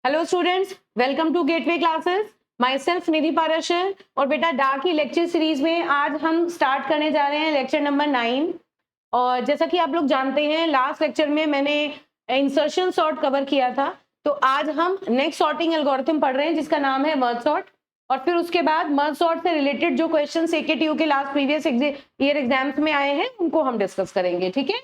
Hello students, welcome to Gateway Classes. Myself Nidhi Parashar. और बेटा dark की लेक्चर सीरीज में आज हम स्टार्ट करने जा रहे हैं लेक्चर नंबर 9। और जैसा कि आप लोग जानते हैं, लास्ट लेक्चर में मैंने इंसर्शन सॉर्ट कवर किया था, तो आज हम नेक्स्ट सॉर्टिंग एल्गोरिथम पढ़ रहे हैं जिसका नाम है मर्ज सॉर्ट। और फिर उसके बाद मर्ज सॉर्ट से रिलेटेड जो क्वेश्चन एकेटीयू के लास्ट प्रीवियस ईयर एग्जाम्स में आए हैं उनको हम डिस्कस करेंगे। ठीक है,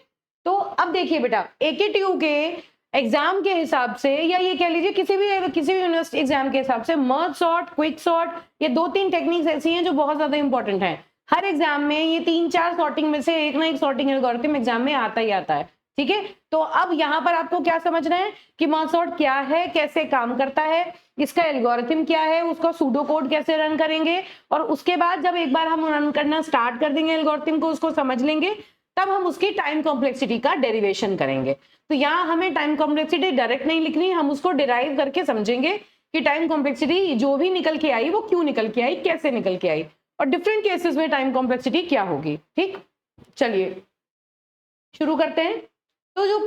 तो अब देखिए बेटा, एकेटीयू के एग्जाम के हिसाब से या ये कह लीजिए किसी भी यूनिवर्सिटी एग्जाम के हिसाब से मर्ज सॉर्ट, क्विक सॉर्ट, ये 2-3 टेक्निक्स ऐसी हैं जो बहुत ज्यादा इंपॉर्टेंट हैं। हर एग्जाम में ये 3-4 सॉर्टिंग में से एक ना एक सॉर्टिंग एल्गोरिथम एग्जाम में आता ही आता है। ठीक है, तो अब यहाँ पर आपको क्या समझना है कि मर्ज सॉर्ट क्या है, कैसे काम करता है, इसका एल्गोरिथम क्या है, उसका सूडो कोड कैसे रन करेंगे, और उसके बाद जब एक बार हम रन करना स्टार्ट कर देंगे एल्गोरिथम को, उसको समझ लेंगे, तब हम उसकी टाइम कॉम्प्लेक्सिटी का डेरिवेशन करेंगे। तो यहाँ हमें टाइम कॉम्प्लेक्सिटी डायरेक्ट नहीं लिखनी, हम उसको डिराइव करके समझेंगे कि टाइम कॉम्प्लेक्सिटी जो भी निकल के आई वो क्यों निकल के आई, कैसे निकल के आई, और डिफरेंट केसेस में टाइम कॉम्प्लेक्सिटी क्या होगी। ठीक, चलिए शुरू करते हैं। तो जो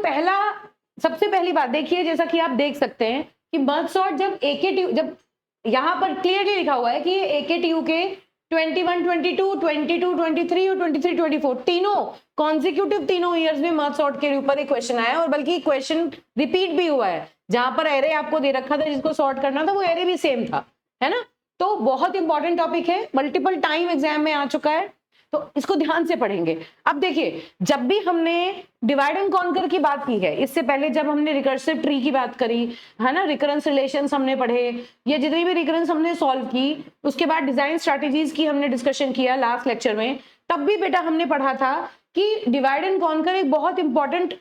सबसे पहली बात देखिए, जैसा कि आप देख सकते हैं कि मर्ज सॉर्ट जब यहाँ पर क्लियरली लिखा हुआ है कि ये एकेटीयू के 21, 22, 22, 23 और 23, 24 तीनों कॉन्जिक्यूटिव तीनों ईयर्स में मर्ज सॉर्ट के ऊपर एक क्वेश्चन आया, और बल्कि क्वेश्चन रिपीट भी हुआ है। जहां पर एरे आपको दे रखा था जिसको सॉर्ट करना था, वो एरे भी सेम था, है ना। तो बहुत इंपॉर्टेंट टॉपिक है, मल्टीपल टाइम एग्जाम में आ चुका है, तो इसको ध्यान से पढ़ेंगे। अब देखिए, जब भी हमने डिवाइड एंड कॉन्कर की बात की है, इससे पहले जब हमने रिकर्सिव ट्री की बात करी है ना, रिकरेंस रिलेशंस हमने पढ़े, ये जितनी भी रिकरेंस हमने सॉल्व की, उसके बाद डिजाइन स्ट्रेटेजीज की हमने डिस्कशन किया लास्ट लेक्चर में, तब भी बेटा हमने पढ़ा था कि डिवाइड एंड कॉन्कर एक बहुत इंपॉर्टेंट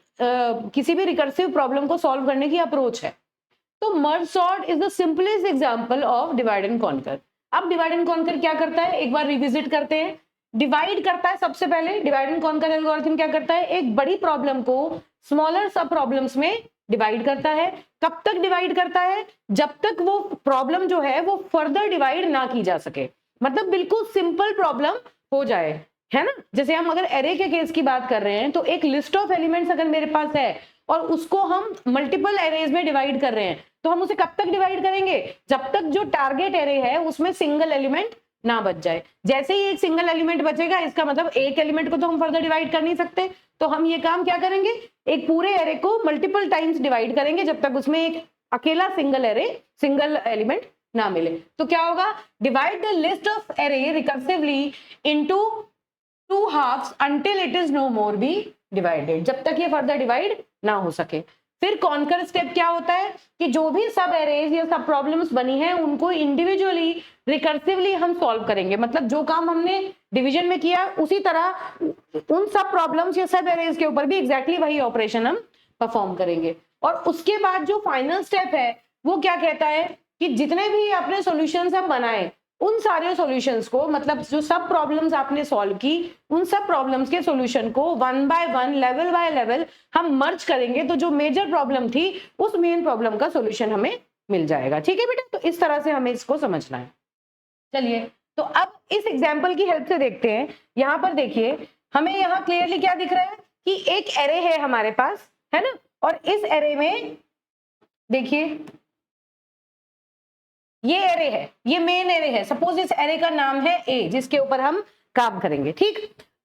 किसी भी रिकर्सिव प्रॉब्लम को सॉल्व करने की अप्रोच है। तो मर्ज sort is the simplest example of divide and conquer. अब डिवाइड एंड कॉन्कर क्या करता है, एक बार रिविजिट करते हैं। डिवाइड करता है, सबसे पहले डिवाइड एंड कॉन्कर एल्गोरिथम क्या करता है, एक बड़ी प्रॉब्लम को स्मॉलर सब प्रॉब्लम्स में डिवाइड करता है। कब तक डिवाइड करता है, जब तक वो प्रॉब्लम जो है वो फर्दर डिवाइड ना की जा सके, मतलब बिल्कुल सिंपल प्रॉब्लम हो जाए, है ना। जैसे हम अगर एरे के केस की बात कर रहे हैं, तो एक लिस्ट ऑफ एलिमेंट्स अगर मेरे पास है और उसको हम मल्टीपल एरेज में डिवाइड कर रहे हैं, तो हम उसे कब तक डिवाइड करेंगे, जब तक जो टारगेट एरे है उसमें सिंगल एलिमेंट ना बच जाए। जैसे ही एक सिंगल एलिमेंट बचेगा, इसका मतलब एक एलिमेंट को तो हम फर्दर डिवाइड कर नहीं सकते, तो हम ये काम क्या करेंगे, एक पूरे एरे को मल्टीपल टाइम्स डिवाइड करेंगे जब तक उसमें एक अकेला सिंगल एलिमेंट ना मिले। तो क्या होगा, divide the list of array recursively into 2 halves until it is no more be divided, जब तक ये फर्दर डिवाइड ना हो सके। फिर कॉन्कर स्टेप क्या होता है कि जो भी सब एरेज या सब प्रॉब्लम्स बनी है उनको इंडिविजुअली रिकर्सिवली हम सॉल्व करेंगे, मतलब जो काम हमने डिवीजन में किया उसी तरह उन सब प्रॉब्लम्स या सब एरेज के ऊपर भी एग्जैक्टली वही ऑपरेशन हम परफॉर्म करेंगे। और उसके बाद जो फाइनल स्टेप है वो क्या कहता है कि जितने भी आपने सॉल्यूशंस हम बनाए, उन सारे सॉल्यूशंस को, मतलब जो सब प्रॉब्लम्स आपने सॉल्व की, उन सब प्रॉब्लम्स के सॉल्यूशन को 1 by 1 लेवल बाय लेवल हम मर्ज करेंगे, तो जो मेजर प्रॉब्लम थी उस मेन प्रॉब्लम का सॉल्यूशन हमें मिल जाएगा। ठीक है बेटा, तो इस तरह से हमें इसको समझना है। चलिए, तो अब इस एग्जाम्पल की हेल्प से देखते हैं। यहां पर देखिए, हमें यहाँ क्लियरली क्या दिख रहा है कि एक एरे है हमारे पास, है ना, और इस एरे में देखिए ये एरे है, ये मेन एरे है। सपोज इस एरे का नाम है ए, जिसके ऊपर हम काम करेंगे। ठीक,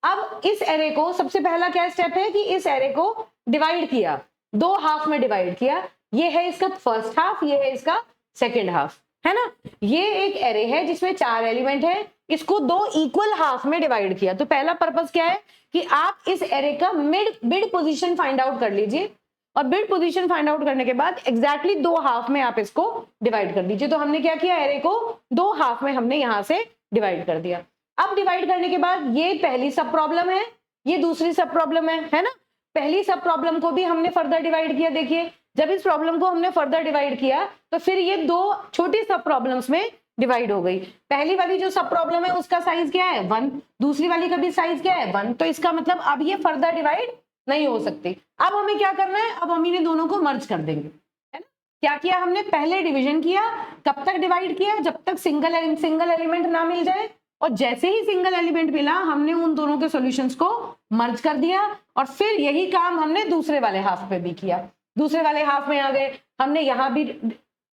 अब इस एरे को सबसे पहला क्या स्टेप है कि इस एरे को डिवाइड किया, 2 हाफ में डिवाइड किया। ये है इसका फर्स्ट हाफ, ये है इसका सेकेंड हाफ, है ना। ये एक एरे है जिसमें 4 एलिमेंट है, इसको 2 इक्वल हाफ में डिवाइड किया। तो पहला पर्पस क्या है कि आप इस एरे का मिड पोजीशन फाइंड आउट कर लीजिए, और बिड पोजीशन फाइंड आउट करने के बाद एग्जैक्टली 2 हाफ में आप इसको डिवाइड कर दीजिए। तो हमने क्या किया, एरे को 2 हाफ में हमने यहां से डिवाइड कर दिया। अब डिवाइड करने के बाद ये पहली सब प्रॉब्लम है, ये दूसरी सब प्रॉब्लम है ना। पहली सब प्रॉब्लम को भी हमने फर्दर डिवाइड किया। देखिए, जब इस प्रॉब्लम को हमने फर्दर डिवाइड किया तो फिर ये 2 छोटी सब प्रॉब्लम्स में डिवाइड हो गई। पहली वाली जो सब प्रॉब्लम है उसका साइज क्या है 1, दूसरी वाली का भी साइज क्या है 1, तो इसका मतलब अब ये फर्दर डिवाइड नहीं हो सकती। अब हमें क्या करना है, अब हम इन्हें दोनों को मर्ज कर देंगे, है ना। क्या किया हमने, पहले डिवीजन किया, कब तक डिवाइड किया, जब तक सिंगल एलिमेंट ना मिल जाए, और जैसे ही सिंगल एलिमेंट मिला हमने उन दोनों के सॉल्यूशंस को मर्ज कर दिया। और फिर यही काम हमने दूसरे वाले हाफ पे भी किया। दूसरे वाले हाफ में आ गए, हमने यहाँ भी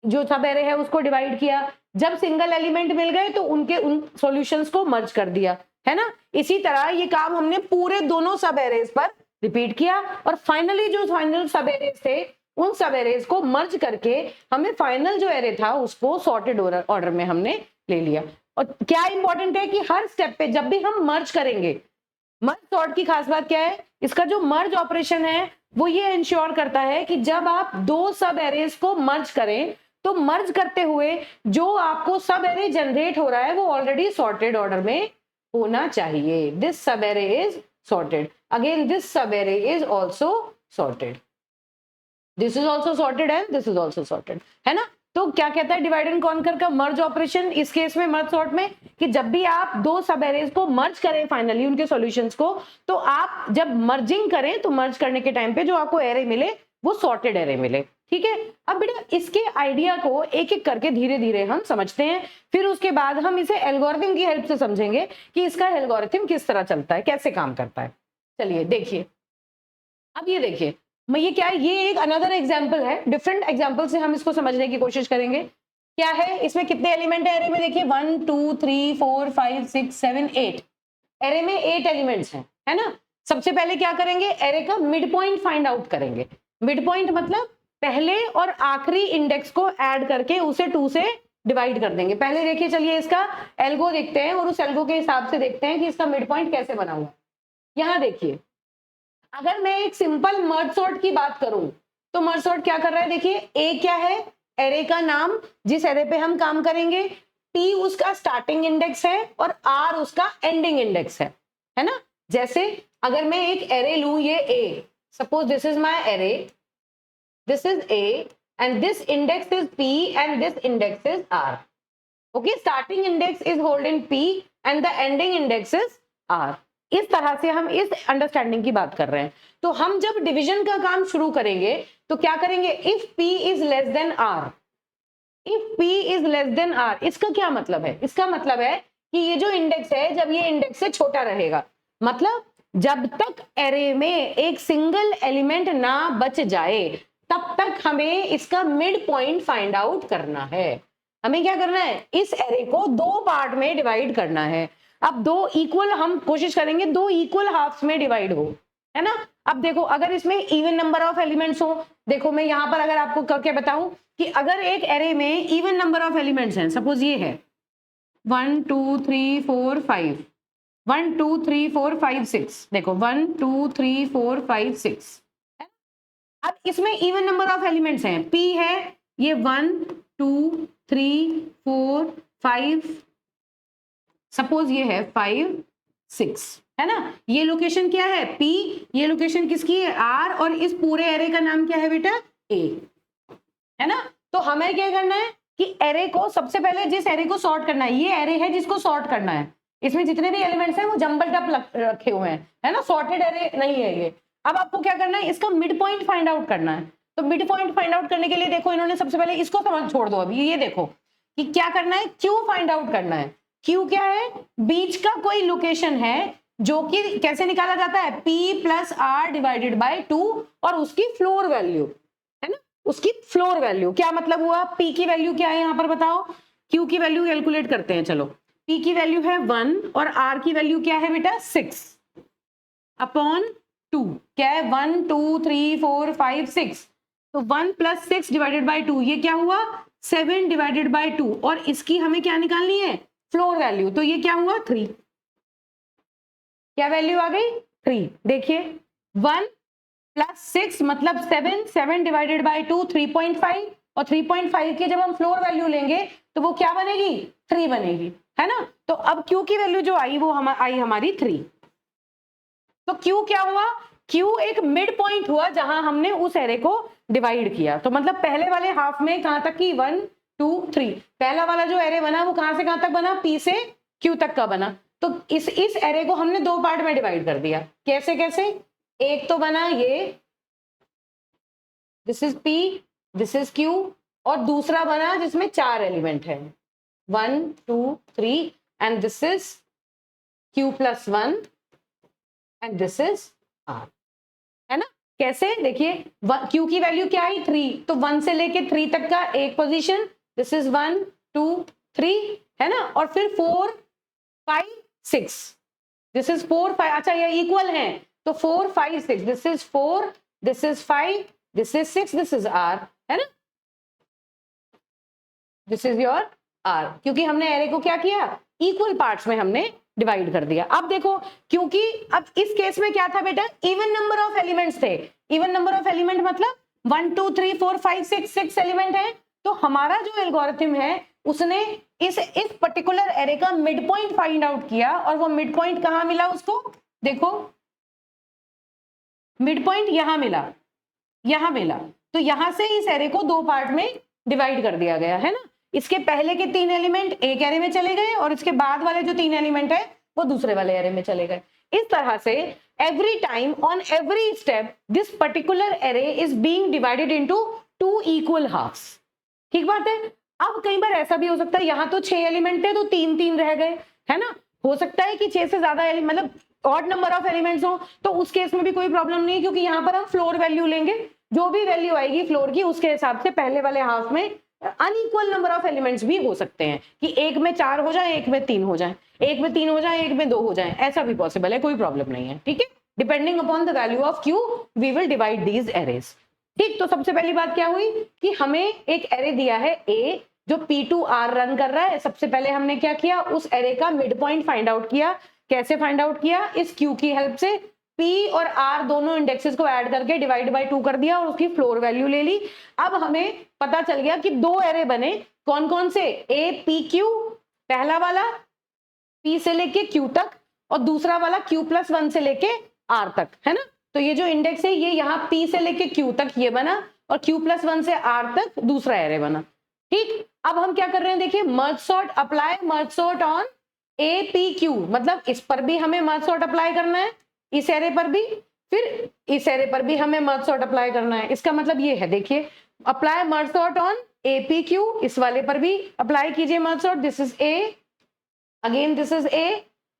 जो सब एरे है उसको डिवाइड किया, जब सिंगल एलिमेंट मिल गए तो उनके उन सॉल्यूशंस को मर्ज कर दिया, है ना। इसी तरह ये काम हमने पूरे दोनों सब एरेज पर रिपीट किया और फाइनली जो फाइनल सब एरेज थे उन सब एरेज को मर्ज करके हमें फाइनल जो एरे था उसको सॉर्टेड ऑर्डर में हमने ले लिया। और क्या इंपॉर्टेंट है कि हर स्टेप पे जब भी हम मर्ज करेंगे, मर्ज सॉर्ट की खास बात क्या है, इसका जो मर्ज ऑपरेशन है वो ये इंश्योर करता है कि जब आप दो सब एरेज को मर्ज करें तो मर्ज करते हुए जो आपको सब एरे जनरेट हो रहा है वो ऑलरेडी सॉर्टेड ऑर्डर में होना चाहिए। This subarray is sorted, again this subarray is also sorted, this is also sorted and this is also sorted, है ना। तो क्या कहता है डिवाइड एंड कॉन्कर का मर्ज ऑपरेशन इस केस में, मर्ज सॉर्ट में, कि जब भी आप दो सब एरेज को मर्ज करें फाइनली उनके सॉल्यूशंस को, तो आप जब मर्जिंग करें तो मर्ज करने के टाइम पे जो आपको एरे मिले वो सॉर्टेड एरे मिले, ठीक है। अब बेटा इसके आइडिया को एक एक करके धीरे धीरे हम समझते हैं, फिर उसके बाद हम इसे एल्गोरिथम की हेल्प से समझेंगे कि इसका एल्गोरिथम किस तरह चलता है, कैसे काम करता है। चलिए देखिए, अब ये देखिए, मैं ये क्या है, ये एक अनदर एग्जाम्पल है, डिफरेंट एग्जाम्पल से हम इसको समझने की कोशिश करेंगे। क्या है, इसमें कितने एलिमेंट है एरे में, देखिए 1 2 3 4 5 6 7 8, एरे में 8 एलिमेंट्स हैं, है ना। सबसे पहले क्या करेंगे, एरे का मिड पॉइंट फाइंड आउट करेंगे। मिड पॉइंट मतलब पहले और आखिरी इंडेक्स को ऐड करके उसे 2 से डिवाइड कर देंगे। पहले देखिए, चलिए इसका एल्गो देखते हैं और उस एल्गो के हिसाब से देखते हैं कि इसका मिड पॉइंट कैसे बना हुआ है। यहां देखिए, अगर मैं एक सिंपल मर्ज सॉर्ट की बात करूं तो मर्ज सॉर्ट क्या कर रहा है, देखिए ए क्या है, एरे का नाम जिस एरे पे हम काम करेंगे, टी उसका स्टार्टिंग इंडेक्स है और आर उसका एंडिंग इंडेक्स है ना। जैसे अगर मैं एक एरे लूं, ये A, suppose this is my array, this is A and this index is P and this index is R, okay. Starting index is hold in P and the ending index is R. इस तरह से हम इस understanding की बात कर रहे हैं। तो हम जब डिवीजन का काम शुरू करेंगे तो क्या करेंगे, if p is less than r, if p is less than r, इसका क्या मतलब है, इसका मतलब है कि ये जो इंडेक्स है जब ये इंडेक्स से छोटा रहेगा, मतलब जब तक एरे में एक सिंगल एलिमेंट ना बच जाए तब तक हमें इसका मिड पॉइंट फाइंड आउट करना है। हमें क्या करना है, इस एरे को दो पार्ट में डिवाइड करना है। अब दो इक्वल, हम कोशिश करेंगे दो इक्वल हाफ्स में डिवाइड हो, है ना। अब देखो, अगर इसमें इवन नंबर ऑफ एलिमेंट्स हो, देखो मैं यहां पर अगर आपको करके बताऊं कि अगर एक एरे में इवन नंबर ऑफ एलिमेंट्स हैं, सपोज ये है 1 2 3 4 5, 1 2 3 4 5 6, देखो 1 2 3 4 5 6, अब इसमें इवन नंबर ऑफ एलिमेंट्स हैं, p है, ये 1 2 3 4 5, सपोज ये है 5 6, है ना। ये लोकेशन क्या है, P, ये लोकेशन किसकी है, R, और इस पूरे एरे का नाम क्या है बेटा, A, है ना। तो हमें क्या करना है कि एरे को सबसे पहले, जिस एरे को सॉर्ट करना है, ये एरे है जिसको सॉर्ट करना है, इसमें जितने भी एलिमेंट्स हैं वो जंबल्ड अप रखे हुए हैं, है ना, सॉर्टेड एरे नहीं है ये। अब आपको क्या करना है, इसका मिड पॉइंट फाइंड आउट करना है। तो मिड पॉइंट फाइंड आउट करने के लिए देखो, इन्होंने सबसे पहले इसको समझ छोड़ दो, अभी ये देखो कि क्या करना है, क्यू फाइंड आउट करना है। क्यू क्या है, बीच का कोई लोकेशन है जो कि कैसे निकाला जाता है, p plus R divided by 2 और उसकी फ्लोर वैल्यू, है ना, उसकी फ्लोर वैल्यू। क्या मतलब हुआ, p की वैल्यू क्या है, यहां पर बताओ, q की वैल्यू कैलकुलेट करते हैं। चलो, p की वैल्यू है 1 और r की वैल्यू क्या है बेटा, 6 अपॉन 2, क्या है 1 2 3 4 5 6, तो 1 प्लस 6 डिवाइडेड बाई 2, ये क्या हुआ 7 डिवाइडेड बाई 2, और इसकी हमें क्या निकालनी है, फ्लोर वैल्यू, तो ये क्या हुआ 3, क्या वैल्यू आ गई 3। देखिए 1 प्लस 6 मतलब 7, 7 डिवाइडेड बाई 2 3.5, और 3.5 के जब हम फ्लोर वैल्यू लेंगे तो वो क्या बनेगी, 3 बनेगी, है ना। तो अब Q की वैल्यू जो आई वो आई हमारी 3। तो Q क्या हुआ, Q एक मिड पॉइंट हुआ जहां हमने उस एरे को डिवाइड किया। तो मतलब पहले वाले हाफ में कहां तक की, 1 2 3, पहला वाला जो एरे बना वो कहां से कहां तक बना, P से Q तक का बना। तो इस एरे को हमने दो पार्ट में डिवाइड कर दिया। कैसे कैसे, एक तो बना ये, this is P, this is Q, और दूसरा बना जिसमें 4 एलिमेंट है, 1 2 3, and this is Q plus 1 and this is R, है ना। कैसे, देखिए क्यू की वैल्यू क्या आई 3, तो 1 से लेके 3 तक का एक पोजीशन, दिस इज 1 2 3 है ना, और फिर 4 5 6, दिस इज 4 5, अच्छा ये इक्वल है तो 4 5 6, this is 4, this is 5, this is 6, this is R, है ना, दिस इज योर आर, क्योंकि हमने एरे को क्या किया, इक्वल पार्ट्स में हमने डिवाइड कर दिया। अब देखो, क्योंकि अब इस केस में क्या था बेटा, इवन नंबर ऑफ एलिमेंट्स थे, इवन नंबर ऑफ एलिमेंट मतलब 1 2 3 4 5 6 एलिमेंट है, तो हमारा जो एल्गोरिथम है उसने इस पर्टिकुलर एरे का मिड पॉइंट फाइंड आउट किया, और वो मिड पॉइंट कहां मिला उसको, देखो मिड पॉइंट यहां मिला, यहां मिला, तो यहां से इस एरे को दो पार्ट में डिवाइड कर दिया गया है ना, इसके पहले के 3 एलिमेंट एक एरे में चले गए और इसके बाद वाले जो 3 एलिमेंट है वो दूसरे वाले एरे में चले गए। इस तरह से every time on every step this particular array is being divided into 2 equal halves. ठीक बात है। अब कई बार ऐसा भी हो सकता है, यहाँ तो 6 एलिमेंट थे तो 3 3 रह गए, है ना, हो सकता है कि 6 से ज्यादा मतलब ऑड नंबर ऑफ एलिमेंट्स हो, तो उस केस में भी कोई प्रॉब्लम नहीं, क्योंकि यहाँ पर हम फ्लोर वैल्यू लेंगे, जो भी वैल्यू आएगी फ्लोर की उसके हिसाब से पहले वाले हाफ में अनइक्वल नंबर ऑफ एलिमेंट्स भी हो सकते हैं, कि एक में 4 हो जाए, एक में 3 हो जाए, एक में 3 हो जाए, एक में 2 हो जाए, ऐसा भी पॉसिबल है, कोई प्रॉब्लम नहीं है। ठीक है, depending upon the value of Q we will divide these arrays. ठीक, तो सबसे पहली बात क्या हुई कि हमें एक एरे दिया है ए जो P2R रन कर रहा है। सबसे पहले हमने क्या किया, उस एरे का मिड पॉइंट फाइंड आउट किया। कैसे फाइंड आउट किया, इस क्यू की हेल्प से P और R दोनों इंडेक्सेस को ऐड करके डिवाइड बाय 2 कर दिया और उसकी फ्लोर वैल्यू ले ली। अब हमें पता चल गया कि दो एरे बने, कौन कौन से, APQ पहला वाला P से लेके Q तक, और दूसरा वाला Q+1 से लेके R तक, है ना। तो ये जो इंडेक्स है ये यहाँ P से लेके Q तक ये बना, और Q+1 से R तक दूसरा एरे बना। ठीक, अब हम क्या कर रहे हैं, देखिए merge sort, apply merge sort on APQ, मतलब इस पर भी हमें मर्ज सॉर्ट अप्लाई करना है, इस एरे पर भी, फिर इस एरे पर भी हमें मर्ज सॉर्ट अप्लाई करना है। इसका मतलब ये है, देखिए apply merge sort on APQ, इस वाले पर भी अप्लाई कीजिए merge sort, this is A, again this is A,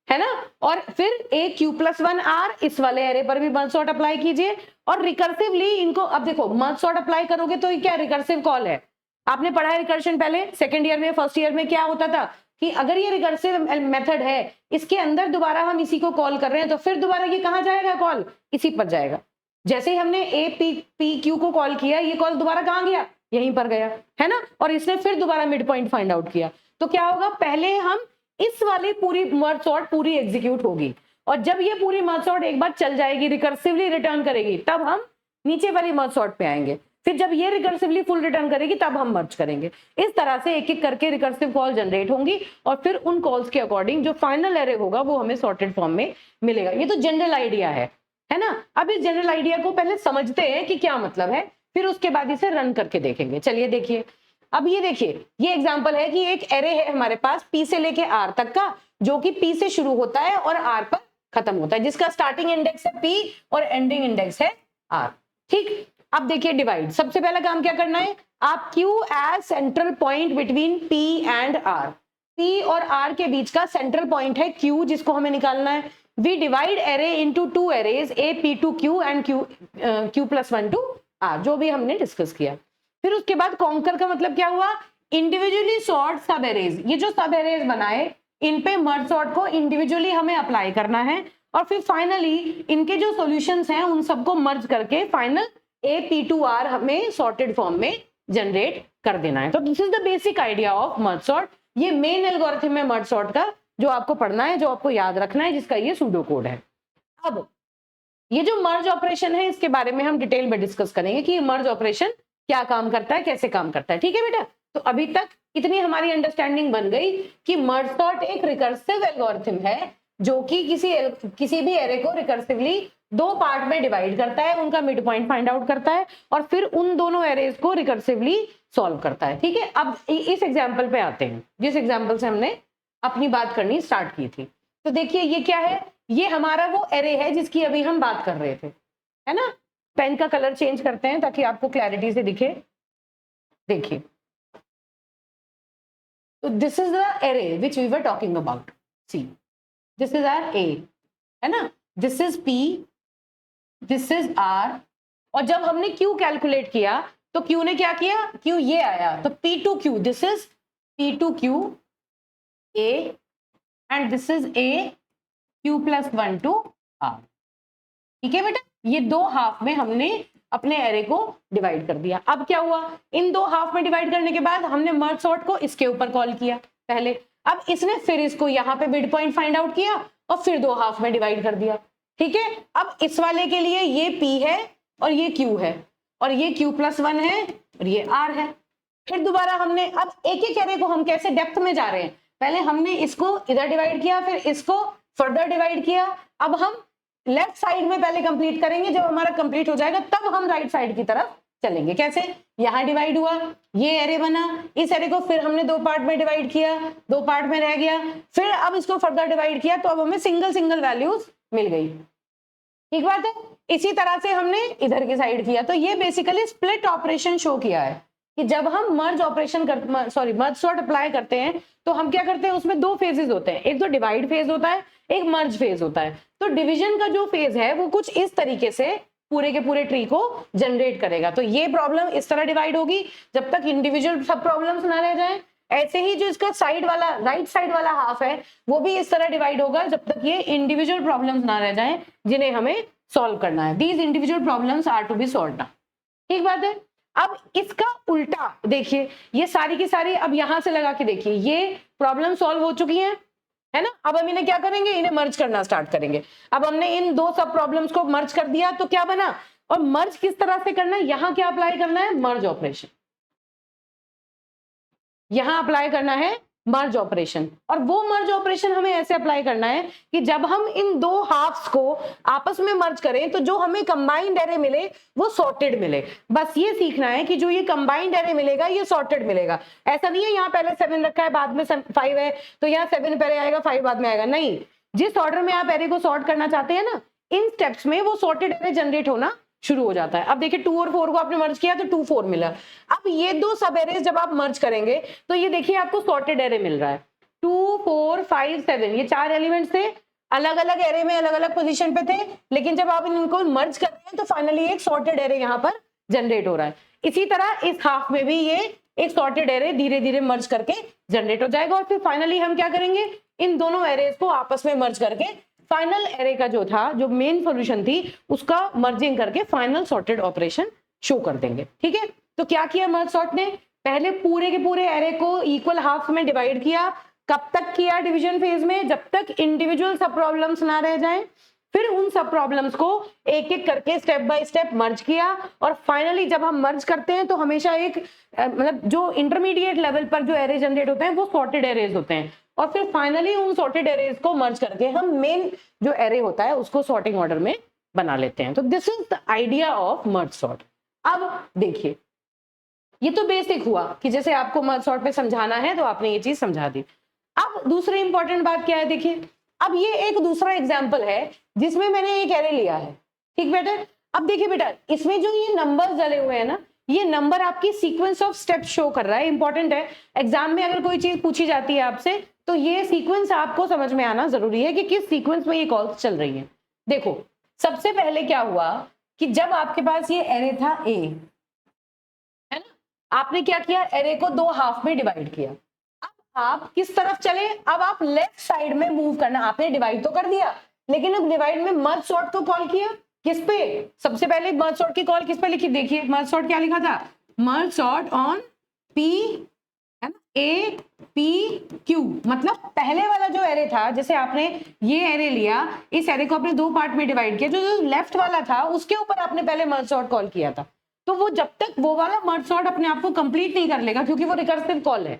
है ना, और फिर AQ+1R इस वाले एरे पर भी मर्ज सॉर्ट अप्लाई कीजिए, और रिकर्सिवली इनको, अब देखो मर्ज सॉर्ट अप्लाई करोगे तो ये क्या रिकर्सिव कॉल है, आपने पढ़ा है रिकर्शन पहले सेकंड ईयर में, फर्स्ट ईयर में क्या होता था कि अगर ये रिकर्सिव मेथड है, इसके अंदर दोबारा हम इसी को कॉल कर रहे हैं, तो फिर दोबारा ये कहां जाएगा, कॉल इसी पर जाएगा। जैसे ही हमने APQ को कॉल किया, ये कॉल दोबारा कहां गया, यहीं पर गया, है ना, और इसने फिर दोबारा मिड पॉइंट फाइंड आउट किया। तो क्या होगा, पहले हम इस वाली पूरी मर्ज सॉर्ट पूरी एग्जीक्यूट होगी, और जब ये पूरी मर्ज सॉर्ट एक बार चल जाएगी, रिकर्सिवली रिटर्न करेगी, तब हम नीचे वाली मर्ज सॉर्ट पे आएंगे, फिर जब ये रिकर्सिवली फुल रिटर्न करेगी तब हम मर्ज करेंगे। इस तरह से एक एक करके रिकर्सिव कॉल जनरेट होंगी, और फिर उन कॉल्स के अकॉर्डिंग जो फाइनल एरे होगा वो हमें सॉर्टेड फॉर्म में मिलेगा। ये तो जनरल आइडिया है ना। अब इस जनरल आइडिया को पहले समझते हैं कि क्या मतलब है, फिर उसके बाद इसे रन करके देखेंगे। चलिए देखिए, अब ये देखिए, ये एग्जांपल है कि एक एरे है हमारे पास P से लेके R तक का, जो कि P से शुरू होता है और R पर खत्म होता है, जिसका स्टार्टिंग इंडेक्स है P और एंडिंग इंडेक्स है R। ठीक, अब देखिए डिवाइड, सबसे पहला काम क्या करना है, आप Q as central point between P and R, P और R के बीच का सेंट्रल पॉइंट है Q, जिसको हमें निकालना है। We divide array into 2 arrays, AP2Q and Q+1 to R, जो भी हमने डिस्कस किया। फिर उसके बाद कॉन्कर का मतलब क्या हुआ, इंडिविजुअली सॉर्ट सब एरेज, ये जो सब एरेज बनाए इन पे मर्ज सॉर्ट को इंडिविजुअली हमें अप्लाई करना है, और फिर फाइनली इनके जो सॉल्यूशंस हैं उन सबको मर्ज करके फाइनल AP2R हमें सॉर्टेड फॉर्म में जनरेट कर देना है। तो this is the basic idea of merge sort. ये मेन एल्गोरिथम है मर्ज सॉर्ट का, जो आपको पढ़ना है, जो आपको याद रखना है, जिसका ये सूडो कोड है। अब ये जो मर्ज ऑपरेशन है इसके बारे में हम डिटेल में डिस्कस करेंगे कि मर्ज ऑपरेशन क्या काम करता है, कैसे काम करता है। ठीक है बेटा, तो अभी तक इतनी हमारी अंडरस्टैंडिंग बन गई कि मर्ज सॉर्ट एक रिकर्सिव एल्गोरिथम है, जो कि किसी भी एरे को रिकर्सिवली दो पार्ट में डिवाइड करता है, उनका मिड पॉइंट फाइंड आउट करता है, और फिर उन दोनों एरेज को रिकर्सिवली सॉल्व करता है। ठीक है, अब इस एग्जाम्पल पे आते हैं, जिस एग्जाम्पल से हमने अपनी बात करनी स्टार्ट की थी। तो देखिए ये क्या है, ये हमारा वो एरे है जिसकी अभी हम बात कर रहे थे, है ना। पेन का कलर चेंज करते हैं ताकि आपको क्लैरिटी से दिखे। देखिए, तो this is the array which we were talking about. See, this is R A, है ना, this is P, this is R, और जब हमने Q कैलकुलेट किया तो Q ने क्या किया, Q ये आया, तो P2Q, this is P2Q A and this is A Q plus 1 to R। ठीक है बेटा, ये दो हाफ में हमने अपने एरे को डिवाइड कर दिया। अब क्या हुआ, इन दो हाफ में डिवाइड करने के बाद हमने मर्ज सॉर्ट को इसके ऊपर कॉल किया पहले, अब इसने फिर इसको यहाँ पे मिड पॉइंट फाइंड आउट किया और फिर दो हाफ में डिवाइड कर दिया। ठीक है, अब इस वाले के लिए ये P है और ये Q है और ये Q प्लस 1 है और ये R है। फिर दोबारा हमने अब एक एक एरे को हम कैसे डेप्थ में जा रहे हैं, पहले हमने इसको इधर डिवाइड किया, फिर इसको फर्दर डिवाइड किया। अब हम लेफ्ट साइड में पहले कंप्लीट करेंगे, जब हमारा कंप्लीट हो जाएगा तब हम राइट साइड की तरफ चलेंगे। कैसे, यहाँ डिवाइड हुआ, ये एरे बना, इस एरे को फिर हमने दो पार्ट में डिवाइड किया, दो पार्ट में रह गया, फिर अब इसको फर्दर डिवाइड किया तो अब हमें सिंगल सिंगल वैल्यूज मिल गई। ठीक बात है, इसी तरह से हमने इधर की साइड किया। तो ये बेसिकली स्प्लिट ऑपरेशन शो किया है कि जब हम मर्ज ऑपरेशन मर्ज सॉर्ट अप्लाई करते हैं तो हम क्या करते हैं, उसमें दो फेजेस होते हैं, एक तो डिवाइड फेज होता है, एक मर्ज फेज होता है। तो डिवीजन का जो फेज है वो कुछ इस तरीके से पूरे के पूरे ट्री को जनरेट करेगा। तो ये प्रॉब्लम इस तरह डिवाइड होगी जब तक इंडिविजुअल सब प्रॉब्लम्स ना रह जाए। ऐसे ही जो इसका साइड वाला राइट साइड वाला हाफ है वो भी इस तरह डिवाइड होगा जब तक ये इंडिविजुअल प्रॉब्लम्स ना रह जाए जिन्हें हमें सॉल्व करना है। These individual problems are to be solved. ठीक बात है, अब इसका उल्टा देखिए, ये सारी की सारी अब यहां से लगा के देखिए, ये प्रॉब्लम सॉल्व हो चुकी है, है ना। अब हम इन्हें क्या करेंगे, इन्हें मर्ज करना स्टार्ट करेंगे। अब हमने इन दो सब प्रॉब्लम्स को मर्ज कर दिया तो क्या बना, और मर्ज किस तरह से करना है, यहां क्या अप्लाई करना है, मर्ज ऑपरेशन, यहां अप्लाई करना है मर्ज ऑपरेशन। और वो मर्ज ऑपरेशन हमें ऐसे अप्लाई करना है कि जब हम इन दो हाफ्स को आपस में मर्ज करें तो जो हमें कंबाइंड एरे मिले वो सॉर्टेड मिले। बस ये सीखना है कि जो ये कंबाइंड एरे मिलेगा ये सॉर्टेड मिलेगा। ऐसा नहीं है यहाँ पहले 7 रखा है बाद में 5 है तो यहाँ 7 पहले आएगा 5 बाद में आएगा, नहीं। जिस ऑर्डर में आप एरे को सॉर्ट करना चाहते हैं ना, इन स्टेप्स में वो सॉर्टेड एरे जनरेट होना शुरू हो जाता है। अब देखिए 2 और 4 को आपने मर्ज किया तो 2 4 मिला। अब ये दो सब एरेज जब आप मर्ज करेंगे तो ये देखिए आपको सॉर्टेड एरे मिल रहा है। 2 4 5 7 ये चार एलिमेंट्स थे, अलग अलग एरे में अलग अलग पोजीशन पे थे, लेकिन जब आप इनको मर्ज कर रहे हैं तो फाइनली एक सॉर्टेड एरे यहाँ पर जनरेट हो रहा है। इसी तरह इस हाफ में भी ये एक सॉर्टेड एरे धीरे धीरे मर्ज करके जनरेट हो जाएगा और फिर फाइनली हम क्या करेंगे, इन दोनों एरेज को आपस में मर्ज करके फाइनल एरे का जो था, जो मेन सॉल्यूशन थी, उसका मर्जिंग करके फाइनल सॉर्टेड ऑपरेशन शो कर देंगे। ठीक है, तो क्या किया मर्ज सॉर्ट ने, पहले पूरे के पूरे एरे को इक्वल हाफ में डिवाइड किया। कब तक किया, डिवीजन फेज में, जब तक इंडिविजुअल सब प्रॉब्लम्स ना रह जाएं। फिर उन सब प्रॉब्लम्स को एक एक करके स्टेप बाय स्टेप मर्ज किया और फाइनली जब हम मर्ज करते हैं तो हमेशा एक मतलब जो इंटरमीडिएट लेवल पर जो एरे जनरेट होते हैं वो सॉर्टेड एरेज होते हैं और फिर फाइनली उन सॉर्टेड एरेज को मर्ज करके हम मेन जो एरे होता है उसको सॉर्टिंग ऑर्डर में बना लेते हैं। तो this is the idea of merge sort. अब देखिए, ये तो बेसिक हुआ कि जैसे आपको मर्ज सॉर्ट पे समझाना है तो आपने ये चीज समझा दी। अब दूसरी इंपॉर्टेंट बात क्या है, देखिए अब ये एक दूसरा एग्जाम्पल है जिसमें मैंने एक एरे लिया है। ठीक बेटा, अब देखिए बेटा, इसमें जो ये नंबर्स डले हुए हैं ना, ये नंबर आपकी सीक्वेंस ऑफ स्टेप्स शो कर रहा है। इंपॉर्टेंट है, एग्जाम में अगर कोई चीज पूछी जाती है आपसे तो ये सीक्वेंस आपको समझ में आना जरूरी है कि किस सीक्वेंस में ये कॉल्स चल रही है। देखो सबसे पहले क्या हुआ कि जब आपके पास ये एरे था ए, है ना, आपने क्या किया, एरे को दो हाफ में डिवाइड किया। अब आप किस तरफ चले, अब आप लेफ्ट साइड में मूव करना। आपने डिवाइड तो कर दिया लेकिन अब डिवाइड में मर्ज सॉर्ट को कॉल किया किस पे, सबसे पहले मर्ज सॉर्ट की कॉल किस पे लिखी, देखिए मर्ज सॉर्ट क्या लिखा था, मर्ज सॉर्ट ऑन पी, है ना, ए पी क्यू। मतलब पहले वाला जो एरे था, जैसे आपने ये एरे लिया, इस एरे को आपने दो पार्ट में डिवाइड किया, जो लेफ्ट वाला था उसके ऊपर आपने पहले मर्ज सॉर्ट कॉल किया था। तो वो जब तक वो वाला मर्ज सॉर्ट अपने आप को कंप्लीट नहीं कर लेगा, क्योंकि वो रिकर्सिव कॉल है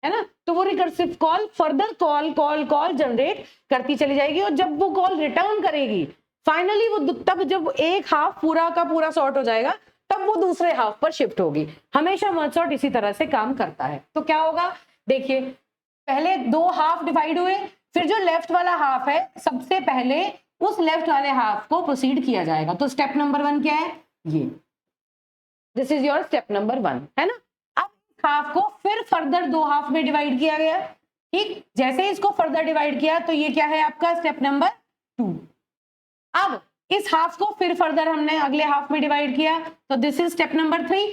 ना, तो वो recursive call further call call call generate करती चली जाएगी और जब वो कॉल रिटर्न करेगी फाइनली वो तब जब एक हाफ पूरा का पूरा सॉर्ट हो जाएगा तब वो दूसरे हाफ पर शिफ्ट होगी। हमेशा मर्ज सॉर्ट इसी तरह से काम करता है। तो क्या होगा, देखिए पहले दो हाफ डिवाइड हुए, फिर जो लेफ्ट वाला हाफ है सबसे पहले उस लेफ्ट वाले हाफ को प्रोसीड किया जाएगा। तो स्टेप नंबर 1 क्या है, ये this is your step number 1, है ना। अब हाफ को फिर फर्दर दो हाफ में डिवाइड किया गया। ठीक, जैसे इसको फर्दर डिवाइड किया तो ये क्या है आपका स्टेप नंबर 2। अब इस हाफ को फिर फर्दर हमने अगले हाफ में डिवाइड किया, तो दिस इज स्टेप नंबर 3।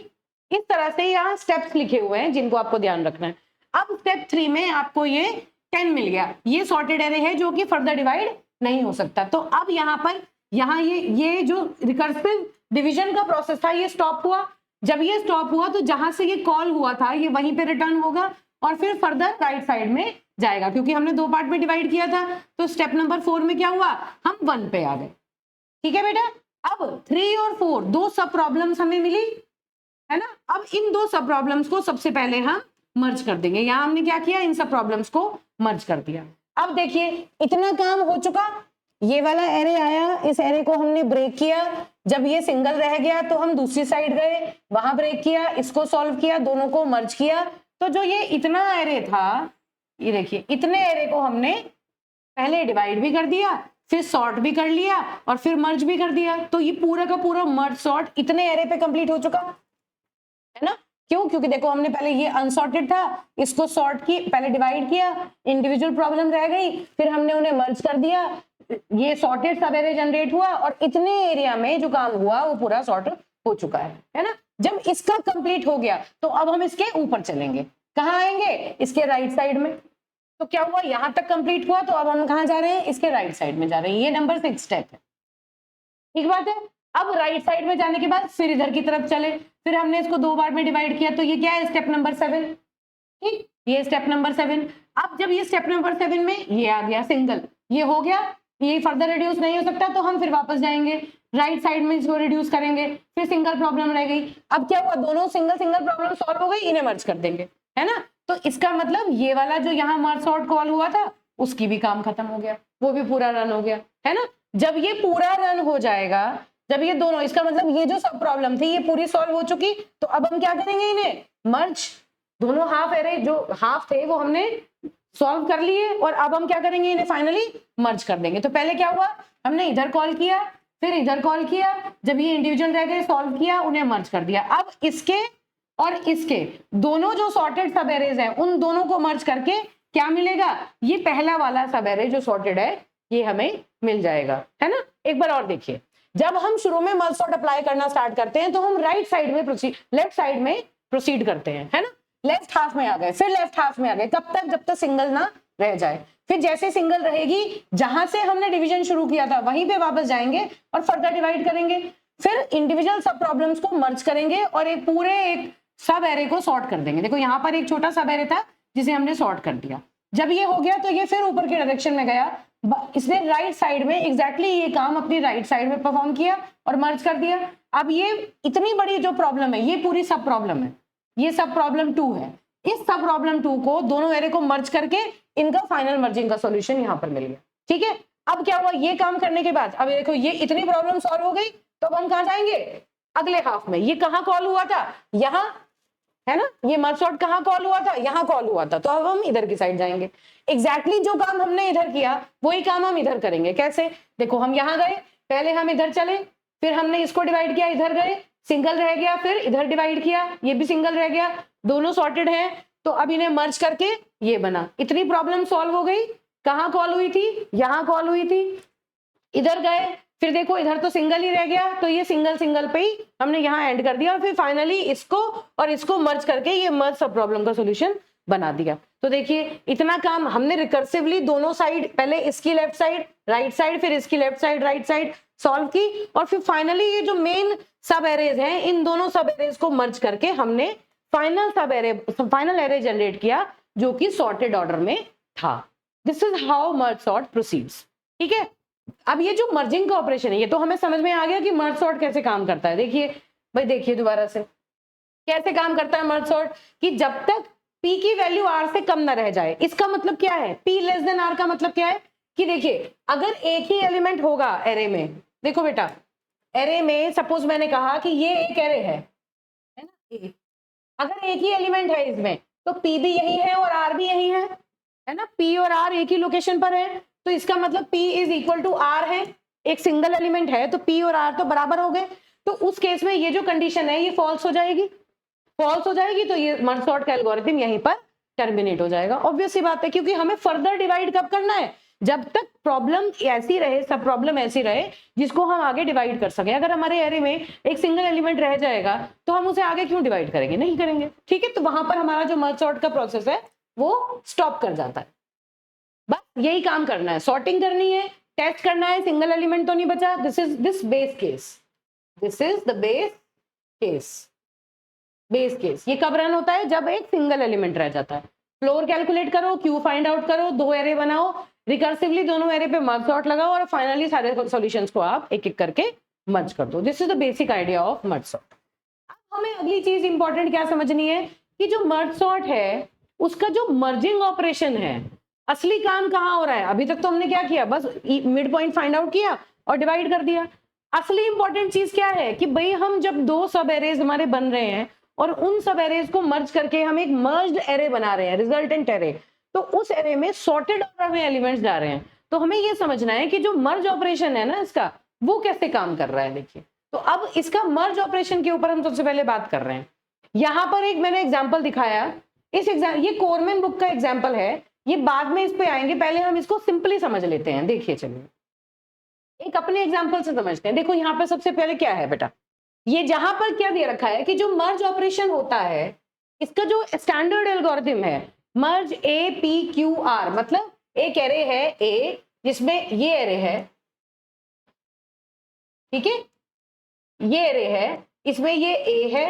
इस तरह से यहाँ स्टेप्स लिखे हुए हैं जिनको आपको ध्यान रखना है। अब स्टेप 3 में आपको ये 10 मिल गया, ये सॉर्टेड एरे है जो कि फर्दर डिवाइड नहीं हो सकता। तो अब यहाँ पर ये जो रिकर्सिव डिवीजन का प्रोसेस था ये स्टॉप हुआ। जब ये स्टॉप हुआ तो जहां से ये कॉल हुआ था ये वहीं पे रिटर्न होगा और फिर फर्दर राइट साइड में जाएगा, क्योंकि हमने 2 पार्ट में डिवाइड किया था। तो स्टेप नंबर 4 में क्या हुआ, हम 1 पे आ गए। ठीक है बेटा, अब 3 और 4 दो सब प्रॉब्लम्स हमें मिली है ना। अब इन दो सब प्रॉब्लम्स को सबसे पहले हम मर्ज कर देंगे। यहां हमने क्या किया, इन सब प्रॉब्लम्स को मर्ज कर दिया। अब देखिए इतना काम हो चुका, ये वाला एरे आया, इस एरे को हमने ब्रेक किया। जब ये सिंगल रह गया तो हम दूसरी साइड गए, वहां ब्रेक किया, इसको सॉल्व किया, दोनों को मर्ज किया। तो जो ये इतना एरे था, ये देखिए इतने एरे को हमने पहले डिवाइड भी कर दिया, फिर सॉर्ट भी कर लिया और फिर मर्ज भी कर दिया। तो ये पूरा का पूरा मर्ज सॉर्ट इतने एरे पे कंप्लीट हो चुका है ना। क्यों, क्योंकि देखो हमने पहले ये अनसॉर्टेड था, इसको सॉर्ट की पहले डिवाइड किया, इंडिविजुअल प्रॉब्लम रह गई, फिर हमने उन्हें मर्ज कर दिया, ये सॉर्टेड सब एरे जनरेट हुआ और इतने एरिया में जो काम हुआ वो पूरा सॉर्ट हो चुका है ना। जब इसका कंप्लीट हो गया तो अब हम इसके ऊपर चलेंगे, कहाँ आएंगे, इसके राइट साइड में। तो क्या हुआ, यहां तक कंप्लीट हुआ, तो अब हम कहाँ जा रहे हैं, इसके राइट साइड में जा रहे हैं। ये नंबर 6 स्टेप है, ठीक बात है। अब राइट साइड में जाने के बाद फिर इधर की तरफ चले, फिर हमने इसको 2 बार में डिवाइड किया, तो ये क्या है, स्टेप नंबर 7। ठीक, ये स्टेप नंबर 7। अब जब ये स्टेप नंबर 7 में ये आ गया सिंगल, ये हो गया, ये फर्दर रिड्यूस नहीं हो सकता, तो हम फिर वापस जाएंगे राइट साइड में, इसको रिड्यूस करेंगे, फिर सिंगल प्रॉब्लम रह गई। अब क्या हुआ, दोनों सिंगल प्रॉब्लम सॉल्व हो गई, इन्हें मर्ज कर देंगे, है ना। तो इसका मतलब ये वाला जो यहाँ मर्ज सॉर्ट कॉल हुआ था उसकी भी काम खत्म हो गया, वो भी पूरा रन हो गया, है ना। जब ये पूरा रन हो जाएगा, जब ये दोनों, इसका मतलब ये जो सब प्रॉब्लम थी ये पूरी सॉल्व हो चुकी। तो अब हम क्या करेंगे, इन्हें मर्ज, दोनों हाफ एरे जो हाफ थे वो हमने सॉल्व कर लिए और अब हम क्या करेंगे, इन्हें फाइनली मर्ज कर देंगे। तो पहले क्या हुआ, हमने इधर कॉल किया, फिर इधर कॉल किया, जब ये इंडिविजुअल रह गए सॉल्व किया, उन्हें मर्ज कर दिया। अब इसके और इसके दोनों जो सॉर्टेड सब एरेज हैं उन दोनों को मर्ज करके क्या मिलेगा, ये पहला वाला सब एरे जो सॉर्टेड है ये हमें मिल जाएगा, है ना। एक बार और देखिए, जब हम शुरू में मर्ज सॉर्ट अप्लाई करना स्टार्ट करते हैं तो हम राइट साइड में लेफ्ट साइड में प्रोसीड करते हैं, है ना। लेफ्ट हाफ में आ गए, फिर लेफ्ट हाफ में आ गए, कब तक, जब तक सिंगल ना रह जाए। फिर जैसे सिंगल रहेगी, जहां से हमने डिवीजन शुरू किया था वहीं पे वापस जाएंगे और फर्दर डिवाइड करेंगे, फिर इंडिविजुअल सब प्रॉब्लम्स को मर्ज करेंगे और एक सब एरे को सॉर्ट कर देंगे। देखो यहाँ पर एक छोटा सब एरे था जिसे हमने सॉर्ट कर दिया। जब ये हो गया तो ये फिर ऊपर के डायरेक्शन में गया, इसने राइट साइड में एग्जैक्टली ये काम अपनी राइट साइड में परफॉर्म किया और मर्ज कर दिया। अब ये इतनी बड़ी जो प्रॉब्लम है ये पूरी सब प्रॉब्लम है, ये सब प्रॉब्लम 2 है। इस सब प्रॉब्लम 2 को, दोनों एरे को मर्ज करके इनका फाइनल मर्जिंग का सॉल्यूशन यहाँ पर मिल गया, ठीक है। अब क्या हुआ, ये काम करने के बाद अब देखो ये इतनी प्रॉब्लम सॉल्व हो गई, तो अब हम कहाँ जाएंगे, अगले हाफ में। ये कहाँ कॉल हुआ था, यहाँ, है ना। ये मर्ज सॉर्ट कहाँ कॉल हुआ था, यहाँ कॉल हुआ था, तो अब हम इधर की साइड जाएंगे। एग्जैक्टली जो काम हमने इधर किया वही काम हम इधर करेंगे। कैसे, देखो हम यहाँ गए, पहले हम इधर चले, फिर हमने इसको डिवाइड किया, इधर गए, सिंगल रह गया, फिर इधर डिवाइड किया, ये भी सिंगल रह गया, दोनों सॉर्टेड है, तो अब इन्हें मर्ज करके ये बना। इतनी प्रॉब्लम सॉल्व हो गई। कहाँ कॉल हुई थी, यहाँ कॉल हुई थी, इधर गए, फिर देखो इधर तो सिंगल ही रह गया, तो ये सिंगल पे ही हमने यहाँ एंड कर दिया और फिर फाइनली इसको और इसको मर्ज करके ये मर्ज सब प्रॉब्लम का सॉल्यूशन बना दिया। तो देखिए इतना काम हमने रिकर्सिवली दोनों साइड, पहले इसकी लेफ्ट साइड राइट साइड, फिर इसकी left side right side solve की और फिर फाइनली ये जो मेन सब एरेज हैं इन दोनों सब एरेज को मर्ज करके हमने फाइनल एरे जनरेट किया जो कि सॉर्टेड ऑर्डर में था। This is how merge sort proceeds, ठीक है। अब ये जो मर्जिंग का ऑपरेशन है ये तो हमें समझ में आ गया कि मर्ज सॉर्ट कैसे काम करता है। देखिए भाई, देखिए दोबारा से कैसे काम करता है मर्ज सॉर्ट, कि जब तक p की वैल्यू r से कम ना रह जाए। इसका मतलब क्या है, p लेस देन r का मतलब क्या है, कि देखिए अगर एक ही एलिमेंट होगा एरे में, देखो बेटा एरे में सपोज मैंने कहा कि ये एक एरे है ना, अगर एक ही एलिमेंट है इसमें तो p भी यही है और r भी यही है ना। p और r एक ही लोकेशन पर है, तो इसका मतलब p is equal to r है। एक सिंगल एलिमेंट है तो p और r तो बराबर हो गए। तो उस केस में ये जो कंडीशन है ये फॉल्स हो जाएगी, तो ये मर्ज सॉर्ट का एल्गोरिथम यहीं पर टर्मिनेट हो जाएगा। ऑब्वियस सी बात है, क्योंकि हमें फर्दर डिवाइड कब करना है, जब तक प्रॉब्लम ऐसी रहे, सब प्रॉब्लम ऐसी रहे जिसको हम आगे डिवाइड कर सके। अगर हमारे एरे में एक सिंगल एलिमेंट रह जाएगा तो हम उसे आगे क्यों डिवाइड करेंगे, नहीं करेंगे, ठीक है। तो वहां पर हमारा जो मर्ज सॉर्ट का प्रोसेस है वो स्टॉप कर जाता है। बस यही काम करना है, सॉर्टिंग करनी है, टेस्ट करना है, सिंगल एलिमेंट तो नहीं बचा। This is this base case, this is the base case. Base case ये कब रन होता है, जब एक सिंगल एलिमेंट रह जाता है। फ्लोर कैलकुलेट करो, क्यू फाइंड आउट करो, 2 एरे बनाओ, रिकर्सिवली दोनों एरे पे मर्ज सॉर्ट लगाओ और फाइनली सारे सॉल्यूशंस को आप एक एक करके मर्ज कर दो। This is the basic idea of merge sort. अब हमें अगली चीज इंपॉर्टेंट क्या समझनी है कि जो मर्ज सॉर्ट है उसका जो मर्जिंग ऑपरेशन है, असली काम कहाँ हो रहा है। अभी तक तो हमने क्या किया, बस मिड पॉइंट फाइंड आउट किया और डिवाइड कर दिया। असली इंपॉर्टेंट चीज क्या है कि भाई हम जब 2 सब एरेज हमारे बन रहे हैं और उन सब एरेज को मर्ज करके हम एक मर्ज्ड एरे बना रहे हैं, रिजल्टेंट एरे, तो उस एरे में सॉर्टेड ऑर्डर में एलिमेंट्स जा रहे हैं। तो हमें ये समझना है कि जो मर्ज ऑपरेशन है ना इसका, वो कैसे काम कर रहा है। देखिए, तो अब इसका मर्ज ऑपरेशन के ऊपर हम सबसे पहले बात कर रहे हैं। यहां पर एक मैंने एग्जाम्पल दिखाया, इस ये कोरमैन बुक का एग्जाम्पल है, ये बाद में इस पे आएंगे, पहले हम इसको सिंपली समझ लेते हैं। देखिए चलिए एक अपने एग्जाम्पल से समझते हैं। देखो यहाँ पर सबसे पहले क्या है बेटा, ये जहां पर क्या दे रखा है कि जो मर्ज ऑपरेशन होता है इसका जो स्टैंडर्ड एल्गोरिथम है, मर्ज ए पी क्यू आर, मतलब एक एरे है ए जिसमें ये एरे है, ठीक है, ये एरे है, इसमें ये ए है,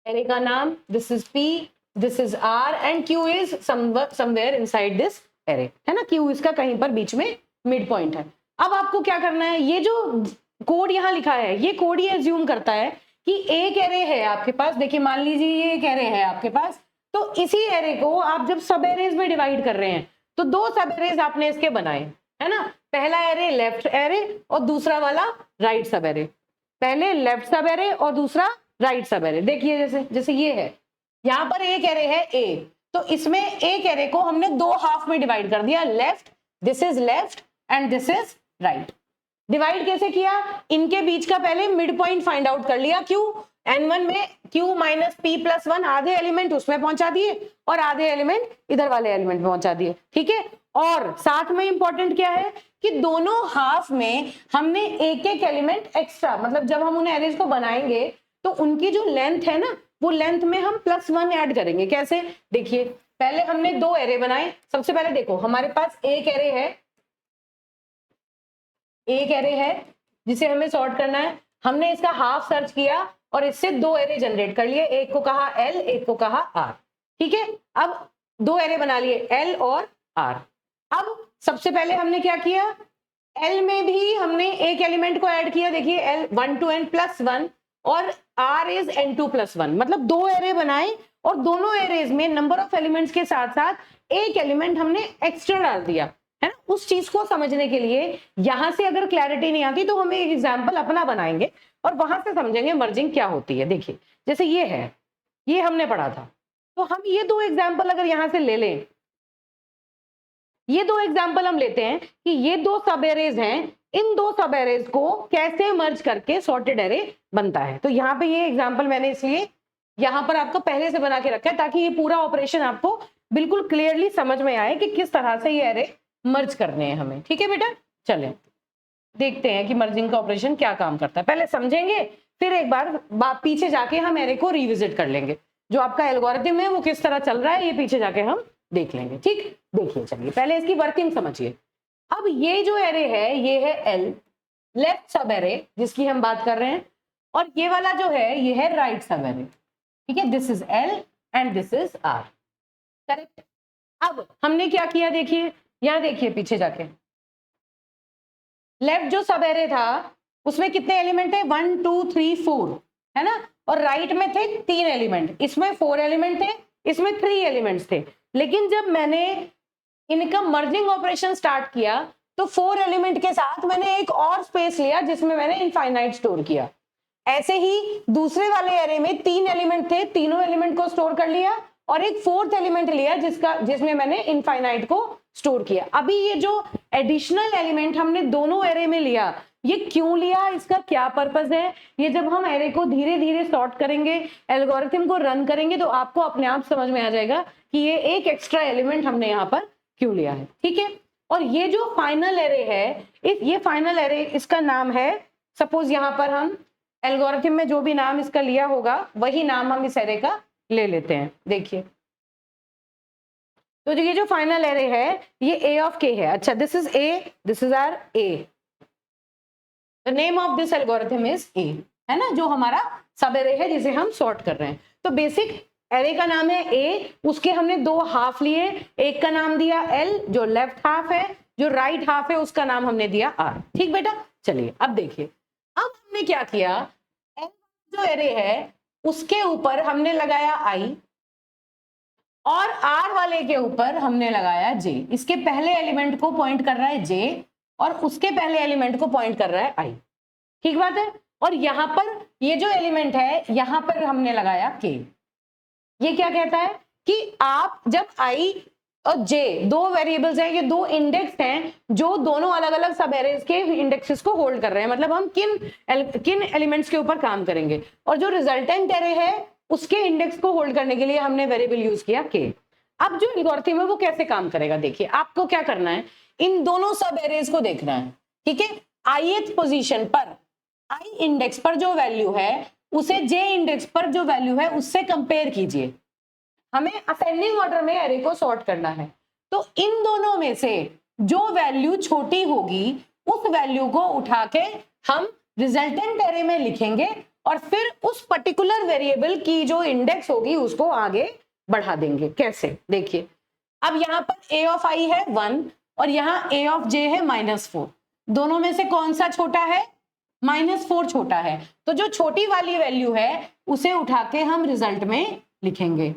एरे का नाम, this is P, this is R and Q is somewhere inside this array, है ना। क्यू इसका कहीं पर बीच में मिड पॉइंट है। अब आपको क्या करना है, ये जो कोड यहां लिखा है ये कोड ये एज्यूम करता है कि एक एरे है आपके पास। देखिए मान लीजिए ये एक एरे है आपके पास, तो इसी एरे को आप जब सब एरेज में डिवाइड कर रहे हैं तो 2 सब एरेज आपने इसके बनाए, है ना। पहला एरे लेफ्ट एरे और दूसरा वाला राइट सब एरे। पहले लेफ्ट सब एरे और दूसरा राइट सब एरे। देखिए जैसे जैसे ये है, यहाँ पर एक एरे है ए, तो इसमें एक एरे को हमने 2 हाफ में डिवाइड कर दिया, left, this is left and this is right. Divide कैसे किया, इनके बीच का पहले मिड पॉइंट फाइंड आउट कर लिया, क्यू n1 में q माइनस पी प्लस 1, आधे एलिमेंट उसमें पहुंचा दिए और आधे एलिमेंट इधर वाले एलिमेंट में पहुंचा दिए, ठीक है। और साथ में इंपॉर्टेंट क्या है कि दोनों हाफ में हमने एक एक एलिमेंट एक्स्ट्रा, मतलब जब हम उन एरेज को बनाएंगे तो उनकी जो लेंथ है ना, वो लेंथ में हम +1 ऐड करेंगे। कैसे, देखिए पहले हमने 2 एरे बनाए। सबसे पहले देखो हमारे पास एक एरे है जिसे हमें सॉर्ट करना है। हमने इसका हाफ सर्च किया और इससे 2 एरे जनरेट कर लिए, एक को कहा L, एक को कहा R, ठीक है। अब 2 एरे बना लिए L और R। अब सबसे पहले हमने क्या किया, L में भी हमने एक एलिमेंट को ऐड किया। देखिए L 1 to n + 1 और R इज n2 + 1, मतलब 2 एरे बनाए और दोनों एरेज में नंबर ऑफ एलिमेंट्स के साथ साथ एक एलिमेंट हमने एक्स्ट्रा डाल दिया, है ना। उस चीज को समझने के लिए यहां से अगर क्लैरिटी नहीं आती तो हम एक एग्जाम्पल अपना बनाएंगे और वहां से समझेंगे मर्जिंग क्या होती है। देखिए जैसे ये है, ये हमने पढ़ा था, तो हम ये 2 एग्जाम्पल अगर यहां से ले लें, ये 2 एग्जाम्पल हम लेते हैं कि ये 2 सब एरेज हैं, इन 2 सब एरेज को कैसे मर्ज करके सॉर्टेड एरे बनता है। तो यहाँ पे ये एग्जाम्पल मैंने इसलिए यहाँ पर आपको पहले से बना के रखा है ताकि ये पूरा ऑपरेशन आपको बिल्कुल क्लियरली समझ में आए कि किस तरह से ये एरे मर्ज करने हैं हमें, ठीक है बेटा। चले देखते हैं कि मर्जिंग का ऑपरेशन क्या काम करता है, पहले समझेंगे फिर एक बार पीछे जाके हम एरे को रिविजिट कर लेंगे। जो आपका एल्गोरिथम है वो किस तरह चल रहा है ये पीछे जाके हम देख लेंगे, ठीक। देखिए चलिए पहले इसकी वर्किंग समझिए। अब ये जो एरे है ये है L, लेफ्ट सब एरे जिसकी हम बात कर रहे हैं, और ये वाला जो है ये है राइट सब एरे, ठीक है। This is L and this is R, correct. अब हमने क्या किया, देखिए यहां देखिए पीछे जाके, लेफ्ट जो सब एरे था उसमें कितने एलिमेंट थे, 1 2 3 4, है ना। और राइट में थे 3 एलिमेंट, इसमें 4 एलिमेंट थे, इसमें 3 एलिमेंट्स थे। लेकिन जब मैंने इनका मर्जिंग ऑपरेशन स्टार्ट किया तो 4 एलिमेंट के साथ मैंने एक और स्पेस लिया जिसमें मैंने इनफाइनाइट स्टोर किया। ऐसे ही दूसरे वाले एरे में 3 एलिमेंट थे, तीनों एलिमेंट को स्टोर कर लिया और एक 4th एलिमेंट लिया जिसमें मैंने इनफाइनाइट को स्टोर किया। अभी ये जो एडिशनल एलिमेंट हमने दोनों एरे में लिया, ये क्यों लिया, इसका क्या पर्पस है, ये जब हम एरे को धीरे धीरे सॉर्ट करेंगे, एल्गोरिथम को रन करेंगे तो आपको अपने आप समझ में आ जाएगा कि ये एक एक्स्ट्रा एलिमेंट हमने यहाँ पर क्यों लिया है, ठीक है। और ये जो फाइनल एरे है, ये फाइनल एरे, इसका नाम है, सपोज यहाँ पर हम एल्गोरिथम में जो भी नाम इसका लिया होगा वही नाम हम इस एरे का ले लेते हैं। देखिए, तो ये जो फाइनल एरे है ये ए ऑफ के है। अच्छा, this is A, this is R A, the name of this algorithm is A, है ना, जो हमारा सब एरे है जिसे हम सॉर्ट कर रहे हैं। तो बेसिक एरे का नाम है ए, उसके हमने दो हाफ लिए, एक का नाम दिया एल जो लेफ्ट हाफ है, जो राइट हाफ है उसका नाम हमने दिया आर। ठीक बेटा, चलिए अब देखिए, अब हमने क्या किया, एल जो एरे है उसके ऊपर हमने लगाया आई और आर वाले के ऊपर हमने लगाया जे। इसके पहले एलिमेंट को पॉइंट कर रहा है जे और उसके पहले एलिमेंट को पॉइंट कर रहा है आई। ठीक बात है। और यहां पर ये जो एलिमेंट है यहां पर हमने लगाया के। ये क्या कहता है कि आप जब आई और जे दो वेरिएबल्स हैं, ये दो इंडेक्स हैं जो दोनों अलग अलग सब एरेज के इंडेक्सेस को होल्ड कर रहे हैं, मतलब हम किन एलिमेंट्स के ऊपर काम करेंगे, और जो रिजल्टेंट एरे है उसके इंडेक्स को होल्ड करने के लिए हमने वेरिएबल यूज किया के। अब जो एल्गोरिथम है वो कैसे काम करेगा, देखिए आपको क्या करना है, इन दोनों सब एरेज को देखना है। ठीक है, ith पोजीशन पर आई इंडेक्स पर जो वैल्यू है उसे जे इंडेक्स पर जो वैल्यू है उससे कंपेयर कीजिए। हमें असेंडिंग ऑर्डर में एरे को सॉर्ट करना है, तो इन दोनों में से जो वैल्यू छोटी होगी उस वैल्यू को उठा के हम रिजल्टेंट एरे में लिखेंगे और फिर उस पर्टिकुलर वेरिएबल की जो इंडेक्स होगी उसको आगे बढ़ा देंगे। कैसे, देखिए, अब यहाँ पर ए ऑफ आई है 1 और यहाँ ए ऑफ जे है -4, दोनों में से कौन सा छोटा है, -4 छोटा है, तो जो छोटी वाली वैल्यू है उसे उठा के हम रिजल्ट में लिखेंगे।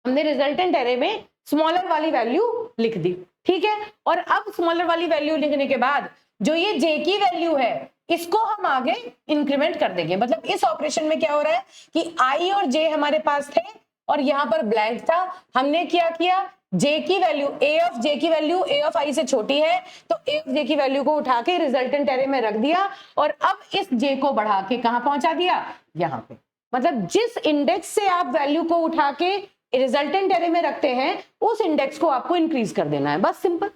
हमने रिजल्टेंट एरे में स्मॉलर वाली वैल्यू लिख दी। ठीक है, और अब स्मॉलर वाली वैल्यू लिखने के बाद जो ये जे की वैल्यू है इसको हम आगे इंक्रीमेंट कर देंगे। मतलब इस ऑपरेशन में क्या हो रहा है कि आई और जे हमारे पास थे और यहाँ पर ब्लैंक था, हमने क्या किया, जे की वैल्यू, ए ऑफ जे की वैल्यू ए ऑफ आई से छोटी है तो ए ऑफ जे की वैल्यू को उठा के रिजल्टेंट एरे में रख दिया और अब इस जे को बढ़ा के कहां पहुंचा दिया, यहां पे। मतलब जिस इंडेक्स से आप वैल्यू को उठा के रिजल्टेंट एरे में रखते हैं उस इंडेक्स को आपको इंक्रीज कर देना है, बस सिंपल।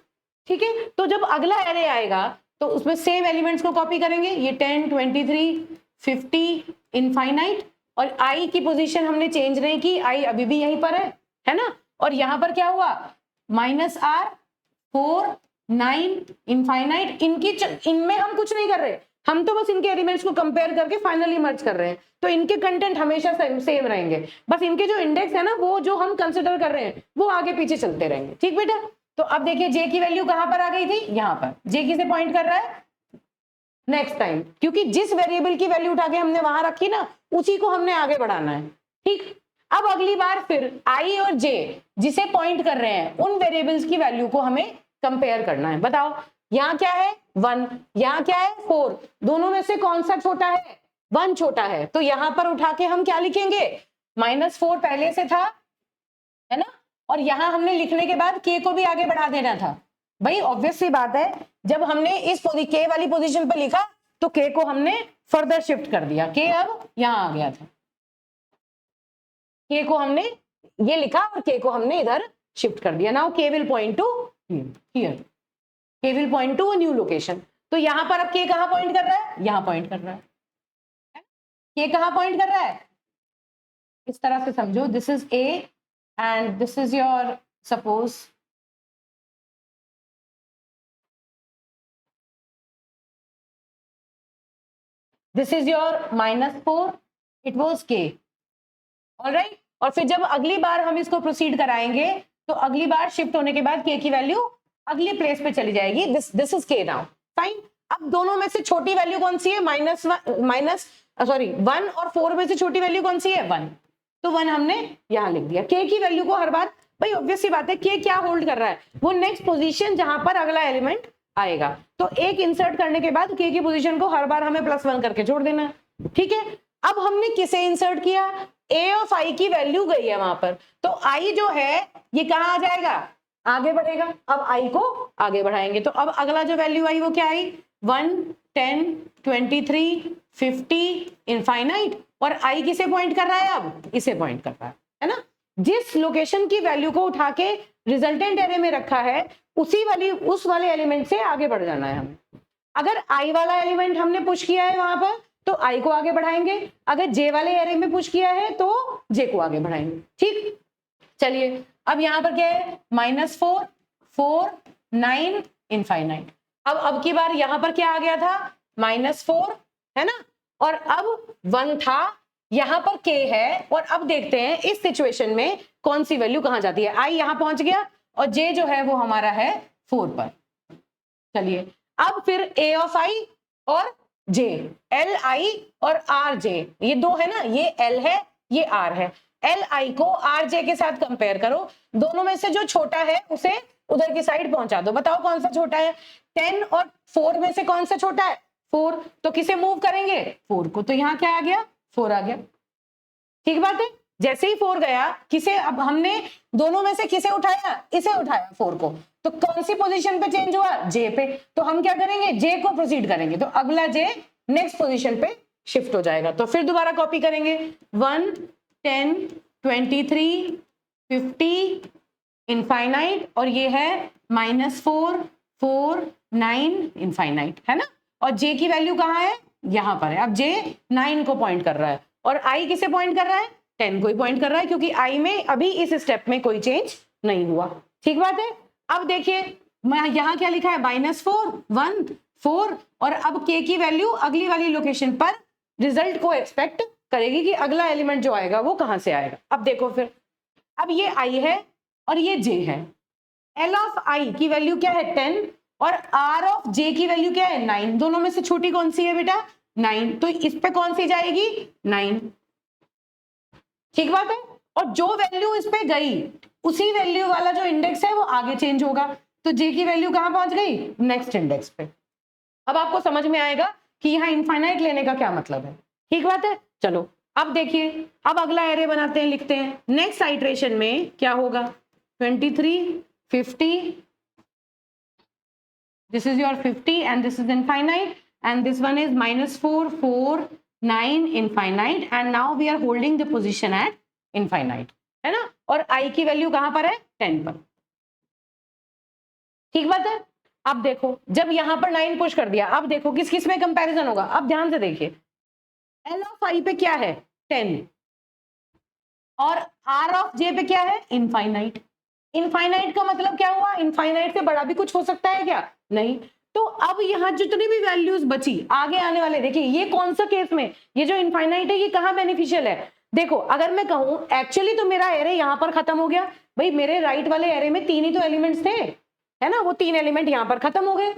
ठीक है, तो जब अगला एरे आएगा तो उसमें सेम एलिमेंट्स को कॉपी करेंगे, ये 10, 23, 50, इनफाइनाइट, और आई की पोजीशन हमने चेंज नहीं की, आई अभी भी यहीं पर है ना। और यहां पर क्या हुआ, -r, 4, 9, इनफाइनाइट, इनमें हम कुछ नहीं कर रहे, हम तो बस इनके एलिमेंट्स को कंपेयर करके फाइनली मर्ज कर रहे हैं, तो इनके कंटेंट हमेशा सेम रहेंगे, बस इनके जो इंडेक्स है ना वो जो हम कंसिडर कर रहे हैं वो आगे पीछे चलते रहेंगे। ठीक बेटा, तो अब देखिए जे की वैल्यू कहां पर आ गई थी, यहां पर। जे किसे पॉइंट कर रहा है, नेक्स्ट टाइम, क्योंकि जिस वेरिएबल की वैल्यू उठा के हमने वहां रखी ना उसी को हमने आगे बढ़ाना है। ठीक, अब अगली बार फिर आई और जे जिसे पॉइंट कर रहे हैं उन वेरिएबल्स की वैल्यू को हमें कंपेयर करना है। बताओ, यहाँ क्या है 1, यहाँ क्या है 4, दोनों में से कौन सा छोटा है, 1 छोटा है, तो यहां पर उठा के हम क्या लिखेंगे, -4 पहले से था, है ना, और यहां हमने लिखने के बाद के को भी आगे बढ़ा देना था। भाई ऑब्वियस सी बात है, जब हमने इस के वाली पोजीशन पर लिखा तो के को हमने फर्दर शिफ्ट कर दिया, के अब यहां आ गया था, के को हमने ये लिखा और के को हमने इधर शिफ्ट कर दिया। Now K will point to here, K will point to a new location. तो यहां पर अब के कहां पॉइंट कर रहा है, यहां पॉइंट कर रहा है, के कहां पॉइंट कर रहा है, इस तरह से समझो, this is A and this is your, suppose this is your -4, it was के, ऑलराइट। और फिर जब अगली बार हम इसको प्रोसीड कराएंगे तो अगली बार शिफ्ट होने के बाद के की वैल्यू अगली प्लेस पे चली जाएगी, दिस इज के नाउ, फाइन। अब दोनों में से छोटी वैल्यू कौन सी है, 1 और 4 में से छोटी वैल्यू कौन सी है, 1, तो 1 हमने यहां लिख दिया। के की वैल्यू को हर बार, भाई ऑब्वियस सी बात है, के क्या होल्ड कर रहा है, वो नेक्स्ट पोजीशन जहां पर अगला एलिमेंट आएगा, तो एक इंसर्ट करने के बाद के की पोजीशन को हर बार हमें +1 करके छोड़ देना है। ठीक है, अब हमने किसे इंसर्ट किया, ए ऑफ आई की वैल्यू गई है वहां पर, तो आई जो है ये कहां आ जाएगा, आगे बढ़ेगा। अब आई को आगे बढ़ाएंगे तो अब अगला जो वैल्यू आई वो क्या आई, 1, 10, 23, 50, इनफाइनाइट, और आई किसे पॉइंट कर रहा है, अब इसे पॉइंट कर रहा है ना। जिस लोकेशन की वैल्यू को उठा के रिजल्टेंट एरे में रखा है उस वाले एलिमेंट से आगे बढ़ जाना है हमें। अगर आई वाला एलिमेंट हमने पुश किया है वहां पर तो आई को आगे बढ़ाएंगे, अगर जे वाले एरे में पुश किया है तो जे को आगे बढ़ाएंगे। ठीक, चलिए अब यहां पर क्या है, -4 4 9 इनफाइनाइट। अब की बार यहां पर क्या आ गया था, -4 है ना, और अब 1 था, यहां पर k है, और अब देखते हैं इस सिचुएशन में कौन सी वैल्यू कहां जाती है। i यहां पहुंच गया और j जो है वो हमारा है 4 पर। चलिए अब फिर a ऑफ i और j, l i और r j, ये दो है ना, ये l है ये r है, l i को r j के साथ कंपेयर करो, दोनों में से जो छोटा है उसे उधर की साइड पहुंचा दो, बताओ कौन सा छोटा है। 10 और 4 में से कौन सा छोटा है, 4, तो किसे मूव करेंगे, 4 को, तो यहाँ क्या आ गया, 4 आ गया। ठीक बात है, जैसे ही 4 गया, किसे, अब हमने दोनों में से किसे उठाया, इसे उठाया 4 को, तो कौन सी पोजीशन पे चेंज हुआ, जे पे, तो हम क्या करेंगे, जे को प्रोसीड करेंगे, तो अगला जे नेक्स्ट पोजीशन पे शिफ्ट हो जाएगा। तो फिर दोबारा कॉपी करेंगे, 1 10 23 50 इनफाइनाइट, और ये है -4 4 9 इनफाइनाइट, है ना, और जे की वैल्यू कहाँ है, यहां पर है। अब जे 9 को पॉइंट कर रहा है और आई किसे पॉइंट कर रहा है, 10 को ही पॉइंट कर रहा है, क्योंकि आई में अभी इस स्टेप में कोई चेंज नहीं हुआ। ठीक बात है। अब देखिए मैं यहां क्या लिखा है, -4 1 4, और अब के की वैल्यू अगली वाली लोकेशन पर रिजल्ट को एक्सपेक्ट करेगी कि अगला एलिमेंट जो आएगा वो कहां से आएगा। अब देखो फिर, अब ये आई है और ये जे है, एल ऑफ आई की वैल्यू क्या है 10 और आर ऑफ जे की वैल्यू क्या है 9, दोनों में से छोटी कौन सी है बेटा 9, तो इस पे कौन सी जाएगी 9। ठीक बात है, और जो वैल्यू इस पे गई उसी वैल्यू वाला जो इंडेक्स है वो आगे चेंज होगा, तो जे की वैल्यू कहां पहुंच गई, नेक्स्ट इंडेक्स पे। अब आपको समझ में आएगा कि यहाँ इनफाइनाइट लेने का क्या मतलब है। ठीक बात है, चलो अब देखिए, अब अगला एरे बनाते हैं, लिखते हैं नेक्स्ट आइट्रेशन में क्या होगा, 23 50, this is your 50 and this is infinite and this one is -4 4 9 infinite and now we are holding the position at infinite, है ना, और i की वैल्यू कहां पर है 10 पर। ठीक बात है। अब देखो जब यहां पर 9 पुश कर दिया, अब देखो किस किस में कंपैरिजन होगा, अब ध्यान से देखिए, l ऑफ i पे क्या है 10 और r ऑफ j पे क्या है इनफाइनाइट। इनफाइनाइट का मतलब क्या हुआ, इनफाइनाइट से बड़ा भी कुछ हो सकता है क्या, नहीं। तो अब यहाँ जितनी भी वैल्यूज बची आगे आने वाले, देखिए ये कौन सा केस में, ये जो इनफाइनाइट है ये कहाँ बेनिफिशियल है। देखो अगर मैं कहूं एक्चुअली तो मेरा एरे यहाँ पर खत्म हो गया, भाई मेरे राइट वाले एरे में 3 ही तो एलिमेंट्स थे, है ना, वो 3 एलिमेंट यहाँ पर खत्म हो गए,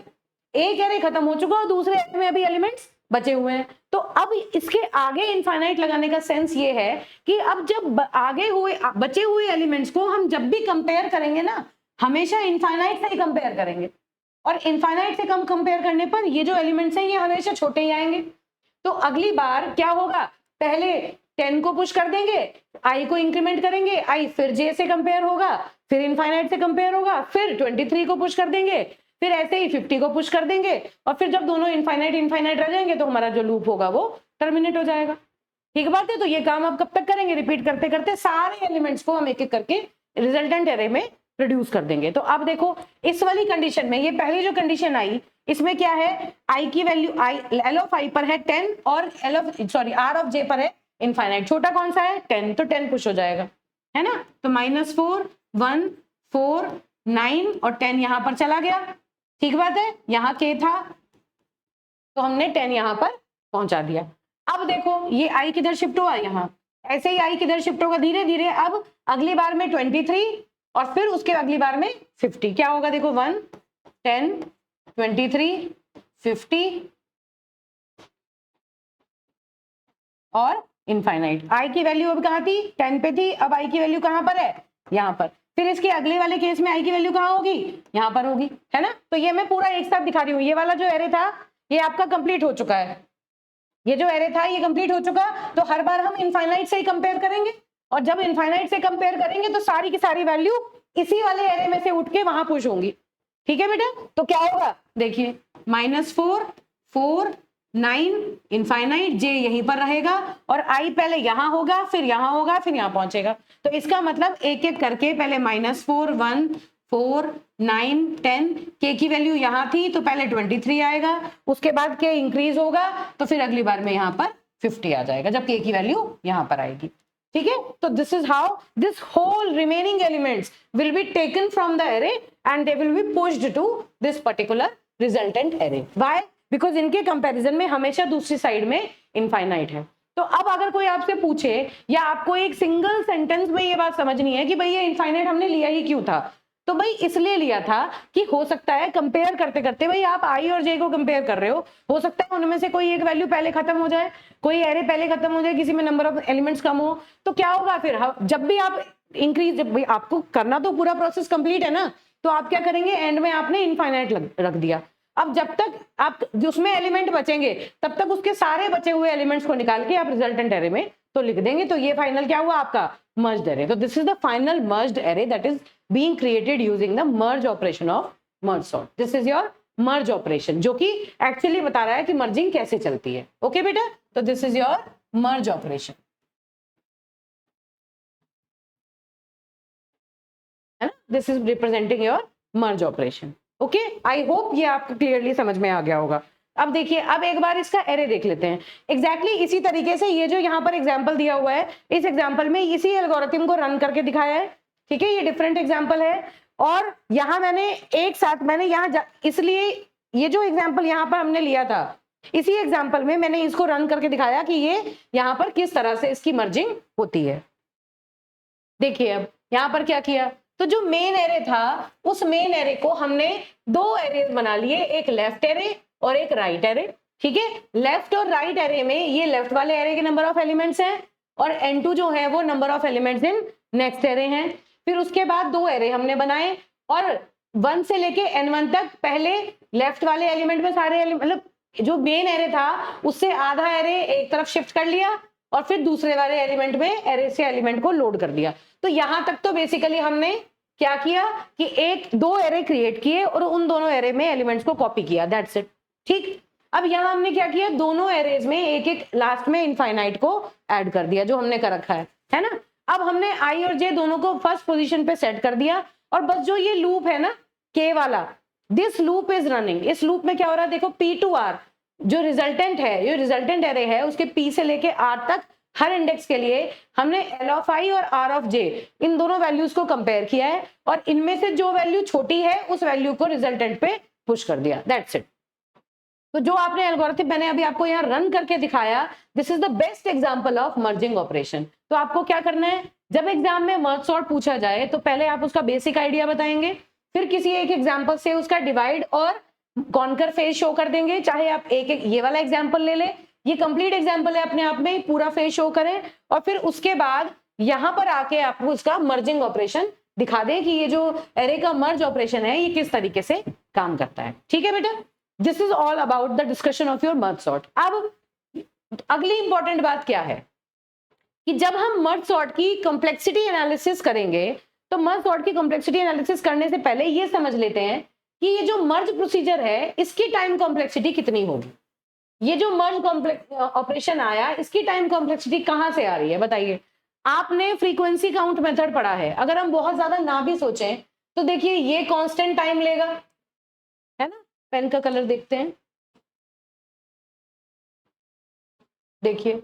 एक एरे खत्म हो चुका और दूसरे एरे में अभी एलिमेंट्स बचे हुए हैं। तो अब इसके आगे इनफाइनाइट लगाने का सेंस ये है कि अब जब आगे हुए बचे हुए एलिमेंट्स को हम जब भी कंपेयर करेंगे ना, हमेशा इनफाइनाइट से ही कंपेयर करेंगे, और इनफाइनाइट से कम कंपेयर करने पर ये जो एलिमेंट्स हैं ये हमेशा छोटे ही आएंगे। तो अगली बार क्या होगा, पहले 10 को पुश कर देंगे, आई को इंक्रीमेंट करेंगे, आई फिर जे से कंपेयर होगा, फिर इनफाइनाइट से कंपेयर होगा, फिर 23 को पुश कर देंगे, फिर ऐसे ही 50 को पुश कर देंगे, और फिर जब दोनों इनफाइनाइट इनफाइनाइट रह जाएंगे तो हमारा जो लूप होगा वो टर्मिनेट हो जाएगा। ठीक बात है, तो ये काम आप कब तक करेंगे, रिपीट करते करते सारे एलिमेंट्स को हम एक एक करके रिजल्टेंट एरे में प्रोड्यूस कर देंगे। तो अब देखो इस वाली कंडीशन में, ये पहली जो कंडीशन आई इसमें क्या है, आई की वैल्यू एल ऑफ आई पर है 10 और आर ऑफ जे पर है इनफाइनाइट, छोटा कौन सा है 10, तो 10 पुश हो जाएगा, है ना, तो -4 1 4 9 और 10 यहां पर चला गया। ठीक बात है, यहाँ के था तो हमने 10 यहां पर पहुंचा दिया। अब देखो ये आई किधर शिफ्ट हुआ, यहाँ ऐसे ही आई किधर शिफ्ट होगा धीरे धीरे, अब अगली बार में 23 और फिर उसके अगली बार में 50, क्या होगा देखो 1 10 23 50 और इनफाइनाइट। आई की वैल्यू अब कहाँ थी 10 पे थी, अब आई की वैल्यू कहाँ पर है यहाँ पर, फिर इसके अगले वाले केस में आई की वैल्यू कहाँ होगी, यहाँ पर होगी, है ना। तो ये मैं पूरा एक साथ दिखा रही हूँ, ये वाला जो एरे था ये आपका कंप्लीट हो चुका है, ये जो एरे था ये कंप्लीट हो चुका, तो हर बार हम इनफाइनाइट से ही कंपेयर करेंगे, और जब इनफाइनाइट से कंपेयर करेंगे तो सारी की सारी वैल्यू इसी वाले एरे में से उठ के वहां पुश होंगी। ठीक है बेटा, तो क्या होगा देखिए, -4 4 9 इनफाइनाइट, जे यहीं पर रहेगा और आई पहले यहां होगा, फिर यहां होगा, फिर यहां पहुंचेगा। तो इसका मतलब एक एक करके पहले -4 1 4 9 10, k की वैल्यू यहाँ थी तो पहले 23 आएगा, उसके बाद k इंक्रीज होगा तो फिर अगली बार में यहाँ पर 50 आ जाएगा जब k की वैल्यू यहाँ पर आएगी। ठीक है, तो this is how this whole remaining elements will be taken from the array and they will be pushed to this particular resultant array. Why? Because इनके कंपैरिजन में हमेशा दूसरी साइड में इनफाइनाइट है। तो अब अगर कोई आपसे पूछे या आपको एक सिंगल सेंटेंस में ये बात समझनी है कि भाई ये इनफाइनाइट हमने लिया ही क्यों था, तो भाई इसलिए लिया था कि हो सकता है कंपेयर करते करते, भाई आप आई और जे को कंपेयर कर रहे हो सकता है उनमें से कोई एक वैल्यू पहले खत्म हो जाए, कोई एरे पहले खत्म हो जाए, किसी में नंबर ऑफ एलिमेंट्स कम हो, तो क्या होगा फिर जब भी आप इंक्रीज, जब भाई आपको करना तो पूरा प्रोसेस कंप्लीट है ना, तो आप क्या करेंगे, एंड में आपने इनफाइनाइट रख दिया। अब जब तक आप उसमें एलिमेंट बचेंगे तब तक उसके सारे बचे हुए एलिमेंट्स को निकाल के आप रिजल्टेंट एरे में तो लिख देंगे, तो ये फाइनल क्या हुआ आपका मर्ज्ड एरे। तो this is the final merged array that is being created using the merge operation of merge sort. This is your merge operation जो कि एक्चुअली बता रहा है कि मर्जिंग कैसे चलती है। ओके बेटा, तो this is your merge operation, है ना, this is representing your merge operation. Okay, I hope ये आपको क्लियरली समझ में आ गया होगा। अब देखिए, अब एक बार इसका एरे देख लेते हैं। एग्जैक्टली इसी तरीके से ये जो यहाँ पर एग्जांपल दिया हुआ है, इस एग्जांपल में इसी एल्गोरिथम को रन करके दिखाया है। ठीक है, ये डिफरेंट एग्जांपल है और यहाँ मैंने एक साथ मैंने यहाँ इसलिए ये जो एग्जाम्पल यहाँ पर हमने लिया था, इसी एग्जाम्पल में मैंने इसको रन करके दिखाया कि ये यहाँ पर किस तरह से इसकी मर्जिंग होती है। देखिए अब यहाँ पर क्या किया, तो जो मेन एरे था उस मेन एरे को हमने दो एरे बना लिए, एक लेफ्ट एरे और एक राइट एरे। ठीक है, लेफ्ट और राइट एरे में ये लेफ्ट वाले एरे के नंबर ऑफ एलिमेंट्स हैं और n2 जो है वो number of elements in next array हैं। फिर उसके बाद दो एरे हमने बनाए और 1 से लेके n1 तक पहले लेफ्ट वाले एलिमेंट में सारे मतलब जो मेन एरे था उससे आधा एरे एक तरफ शिफ्ट कर लिया और फिर दूसरे वाले एलिमेंट में एरे से एलिमेंट को लोड कर दिया। तो यहां तक तो बेसिकली हमने क्या किया कि एक दो एरे क्रिएट किए और उन दोनों एरे में एलिमेंट्स को कॉपी किया, दैट्स इट। ठीक, अब यहां हमने क्या किया, दोनों एरेज में एक एक लास्ट में इनफाइनाइट को ऐड कर दिया जो हमने कर रखा है ना। अब हमने आई और जे दोनों को फर्स्ट पोजीशन पे सेट कर दिया और बस जो ये लूप है ना के वाला, दिस लूप इज रनिंग। इस लूप में क्या हो रहा है, देखो पी टू आर जो रिजल्टेंट है, जो रिजल्टेंट एरे है उसके पी से लेके आर तक हर इंडेक्स के लिए हमने एल ऑफ आई और आर ऑफ जे इन दोनों वैल्यूज को कंपेयर किया है और इनमें से जो वैल्यू छोटी है उस वैल्यू को रिजल्टेंट पे पुश कर दिया, दैट्स इट। तो जो आपने एल्गोरिथम मैंने अभी आपको यहाँ रन करके दिखाया, this is the best example of merging operation. तो आपको क्या करना है, जब एग्जाम में मर्ज सॉर्ट पूछा जाए तो पहले आप उसका बेसिक आइडिया बताएंगे, फिर किसी एक एग्जाम्पल से उसका डिवाइड और कॉन्कर फेज शो कर देंगे। चाहे आप एक ये वाला एग्जाम्पल ले ले, ये कंप्लीट एग्जाम्पल है अपने आप में, पूरा फेज शो करें और फिर उसके बाद यहाँ पर आके आपको उसका मर्जिंग ऑपरेशन दिखा दें कि ये जो एरे का मर्ज ऑपरेशन है ये किस तरीके से काम करता है। ठीक है बेटा, this is all about the discussion of your merge sort. अब अगली इंपॉर्टेंट बात क्या है कि जब हम मर्ज सॉर्ट की कॉम्प्लेक्सिटी एनालिसिस करेंगे तो मर्ज सॉर्ट की कॉम्प्लेक्सिटी एनालिसिस करने से पहले ये समझ लेते हैं कि ये जो मर्ज प्रोसीजर है इसकी टाइम कॉम्प्लेक्सिटी कितनी होगी। ये जो मर्ज ऑपरेशन आया इसकी टाइम कॉम्प्लेक्सिटी कहां से आ रही है बताइए। आपने फ्रीक्वेंसी काउंट मेथड पढ़ा है, अगर हम बहुत ज्यादा ना भी सोचें तो देखिए ये कांस्टेंट टाइम लेगा, है ना। पेन का कलर देखते हैं, देखिए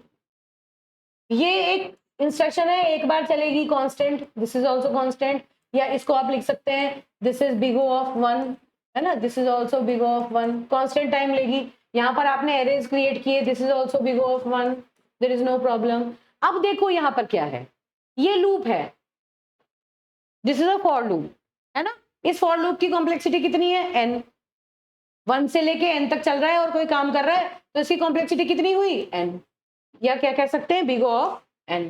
ये एक इंस्ट्रक्शन है, एक बार चलेगी constant, this is also constant, या इसको आप लिख सकते हैं this is big O of 1, है ना, this is also big O of 1, constant time लेगी। यहाँ पर आपने एरेज क्रिएट किए, this is also big O of 1, there is no problem. अब देखो यहाँ पर क्या है, ये लूप है, this is a for loop, है ना। इस फॉर लूप की कॉम्प्लेक्सिटी कितनी है, n, 1 से लेके n तक चल रहा है और कोई काम कर रहा है तो इसकी कॉम्प्लेक्सिटी कितनी हुई, n, या क्या कह सकते हैं बिग O ऑफ n,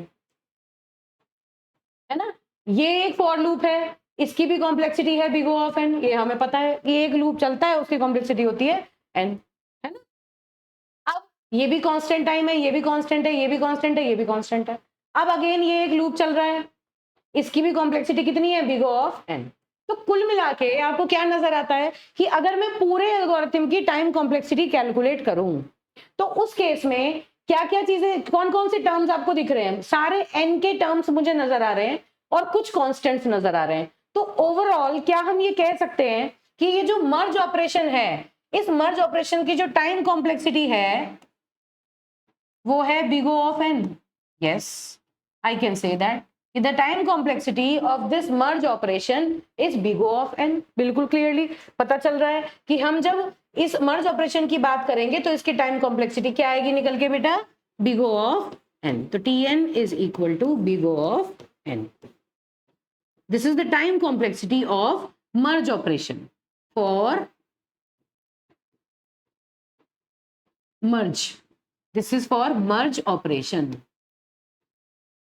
है ना। ये एक फॉर लूप है, इसकी भी कॉम्प्लेक्सिटी है बिग O ऑफ n, ये हमें पता है कि एक लूप चलता है उसकी कॉम्प्लेक्सिटी होती है n, है ना। अब ये भी कांस्टेंट टाइम है, ये भी कांस्टेंट है, ये भी कांस्टेंट है, ये भी कांस्टेंट है। अब अगेन ये एक लूप चल रहा है, इसकी भी कॉम्प्लेक्सिटी कितनी है, बिग O ऑफ n। तो कुल मिला के आपको क्या नजर आता है कि अगर मैं पूरे एल्गोरिथम की टाइम कॉम्प्लेक्सिटी कैलकुलेट करूं तो उस केस में क्या क्या चीजें, कौन कौन से टर्म्स आपको दिख रहे हैं, सारे n के टर्म्स मुझे नजर आ रहे हैं और कुछ कांस्टेंट्स नजर आ रहे हैं। तो ओवरऑल क्या हम ये कह सकते हैं कि ये जो मर्ज ऑपरेशन है, इस मर्ज ऑपरेशन की जो टाइम कॉम्प्लेक्सिटी है वो है big O of n. Yes, I can say that the time complexity of this merge operation is big O of n. बिल्कुल क्लियरली पता चल रहा है कि हम जब इस मर्ज ऑपरेशन की बात करेंगे तो इसकी टाइम कॉम्प्लेक्सिटी क्या आएगी निकल के बेटा, big O of n. तो Tn is equal to big O of n. This is the time complexity of merge operation for merge. This is for merge operation,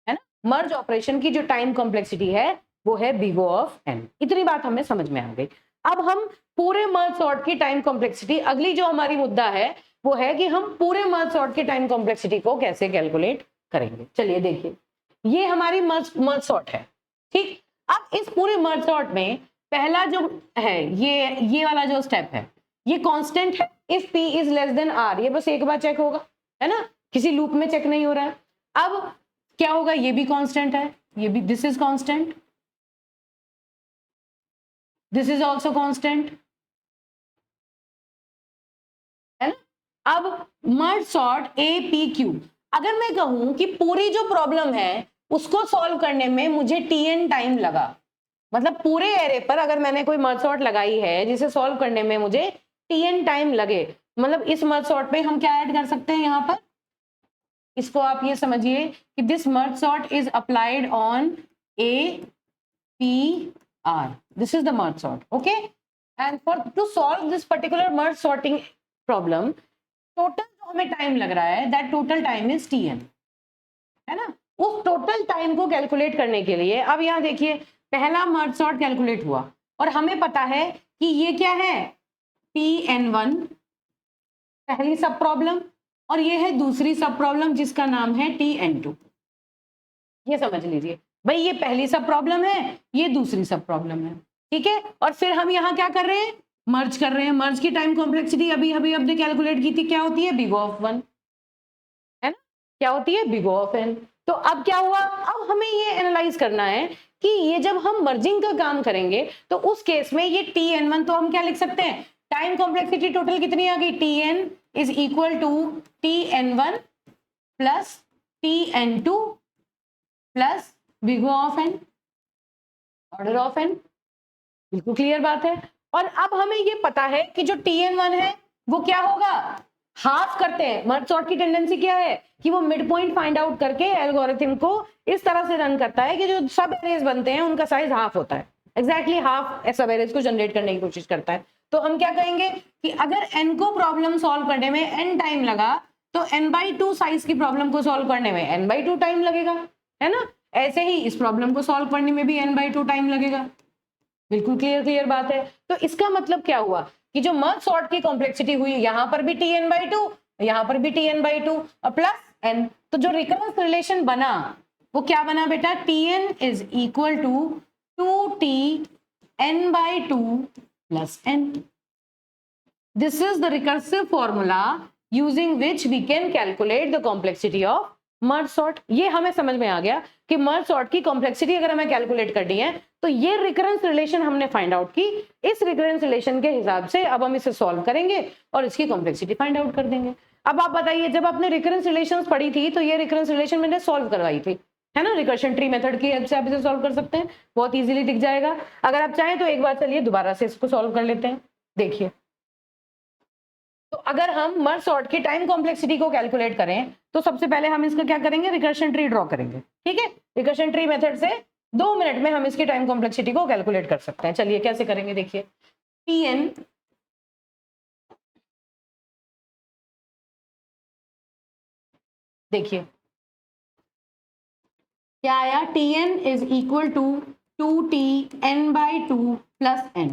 है ना. मर्ज ऑपरेशन की जो टाइम कॉम्प्लेक्सिटी है वो है big O of n. इतनी बात हमें समझ में आ गई. अब हम पूरे मर्ज सॉर्ट की टाइम कॉम्प्लेक्सिटी, अगली जो हमारी मुद्दा है वो है कि हम पूरे मर्ज सॉर्ट की टाइम कॉम्प्लेक्सिटी को कैसे कैलकुलेट करेंगे. चलिए देखिए, ये हमारी मर्ज सॉर्ट है, ठीक. अब इस पूरे मर्ज सॉर्ट में पहला जो है ये वाला जो स्टेप है ये कांस्टेंट है. If p is less than r, ये बस एक बार चेक होगा, है ना, किसी लूप में चेक नहीं हो रहा है. अब क्या होगा, ये भी कांस्टेंट है, ये भी, this is constant, this is also constant, है ना. अब merge sort a p q, अगर मैं कहूं कि पूरी जो प्रॉब्लम है उसको सॉल्व करने में मुझे tn टाइम लगा, मतलब पूरे एरे पर अगर मैंने कोई मर्ज सॉर्ट लगाई है जिसे सॉल्व करने में मुझे tn टाइम लगे, मतलब इस मर्ज सॉर्ट पे हम क्या ऐड कर सकते हैं यहाँ पर, इसको आप ये समझिए कि this merge sort is applied on a p r. This is the merge sort, okay. And for to solve this particular merge sorting problem, total जो हमें टाइम लग रहा है that total time is tn, है ना. उस total time को calculate करने के लिए अब यहाँ देखिए, पहला मर्ज सॉर्ट कैलकुलेट हुआ और हमें पता है कि ये क्या है, tn1 पहली सब प्रॉब्लम, और ये है दूसरी सब प्रॉब्लम जिसका नाम है tn2. ये समझ लीजिए भाई, ये पहली सब प्रॉब्लम है, ये दूसरी सब प्रॉब्लम है, ठीक है. और फिर हम यहाँ क्या कर रहे हैं, मर्ज कर रहे हैं. मर्ज की टाइम कॉम्प्लेक्सिटी अभी हमने कैलकुलेट की थी, क्या होती है, big O of 1, है ना, क्या होती है, big O of n. तो अब क्या हुआ, अब हमें ये एनालाइज करना है कि ये जब हम मर्जिंग का काम करेंगे तो उस केस में ये tn1, तो हम क्या लिख सकते हैं, टाइम कॉम्प्लेक्सिटी टोटल कितनी आ गई, tn is equal to tn1 plus tn2 plus big O of n, order of n. बिल्कुल क्लियर बात है. और अब हमें ये पता है कि जो tn1 है वो क्या होगा, हाफ करते हैं. मर्ज सॉर्ट की टेंडेंसी क्या है कि वो मिड पॉइंट फाइंड आउट करके एल्गोरिथम को इस तरह से रन करता है कि जो सब एरेज बनते हैं उनका साइज हाफ होता है, एग्जैक्टली हाफ सब एरेज को जनरेट करने की कोशिश करता है. तो हम क्या कहेंगे कि अगर n को प्रॉब्लम सॉल्व करने में n टाइम लगा तो n/2 साइज की प्रॉब्लम को सॉल्व करने में n/2 टाइम लगेगा, है ना. ऐसे ही इस प्रॉब्लम को सॉल्व करने में भी n/2 टाइम लगेगा. बिल्कुल क्लियर बात है. तो इसका मतलब क्या हुआ कि जो मर्ज सॉर्ट की कॉम्प्लेक्सिटी हुई, यहां पर भी tn/2, यहां पर भी tn/2 और प्लस n. तो जो रिकरेंस रिलेशन बना वो क्या बना बेटा, tn is equal to 2t n/2 plus n. This is the recursive formula using which we can calculate the complexity of merge sort. ये हमें समझ में आ गया कि मर्ज सॉर्ट की कॉम्प्लेक्सिटी अगर हमें कैलकुलेट करनी है तो ये रिकरेंस रिलेशन हमने फाइंड आउट की. इस रिकरेंस रिलेशन के हिसाब से अब हम इसे सॉल्व करेंगे और इसकी कॉम्प्लेक्सिटी फाइंड आउट कर देंगे. अब आप बताइए, जब आपने रिकरेंस रिलेशंस पढ़ी थी तो ये रिकरेंस रिलेशन मैंने सॉल्व करवाई थी, है ना. रिकर्शन ट्री मेथड की हेल्प से आप इसे सॉल्व कर सकते हैं, बहुत इजीली दिख जाएगा. अगर आप चाहें तो एक बार चलिए दोबारा से इसको सॉल्व कर लेते हैं. देखिए, तो अगर हम मर्ज सॉर्ट की टाइम कॉम्प्लेक्सिटी को कैलकुलेट करें तो सबसे पहले हम इसका क्या करेंगे, रिकर्शन ट्री ड्रॉ करेंगे, ठीक है. रिकर्शन ट्री मेथड से 2 मिनट में हम इसकी टाइम कॉम्प्लेक्सिटी को कैलकुलेट कर सकते हैं. चलिए कैसे करेंगे, देखिए. tn देखिए क्या आया, tn is equal to 2t n/2 plus n,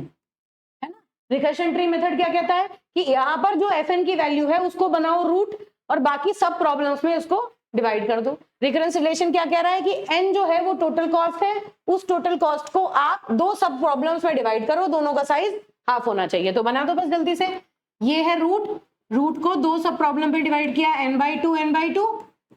है ना. रिकर्शन ट्री मेथड क्या कहता है कि यहाँ पर जो fn की वैल्यू है उसको बनाओ रूट और बाकी सब प्रॉब्लम्स में उसको डिवाइड कर दो. रिकरेंस रिलेशन क्या कह रहा है कि n जो है वो टोटल कॉस्ट है, उस टोटल कॉस्ट को आप 2 सब प्रॉब्लम्स में डिवाइड करो, दोनों का साइज हाफ होना चाहिए. तो बना दो बस जल्दी से. ये है रूट को 2 सब प्रॉब्लम पे डिवाइड किया, n/2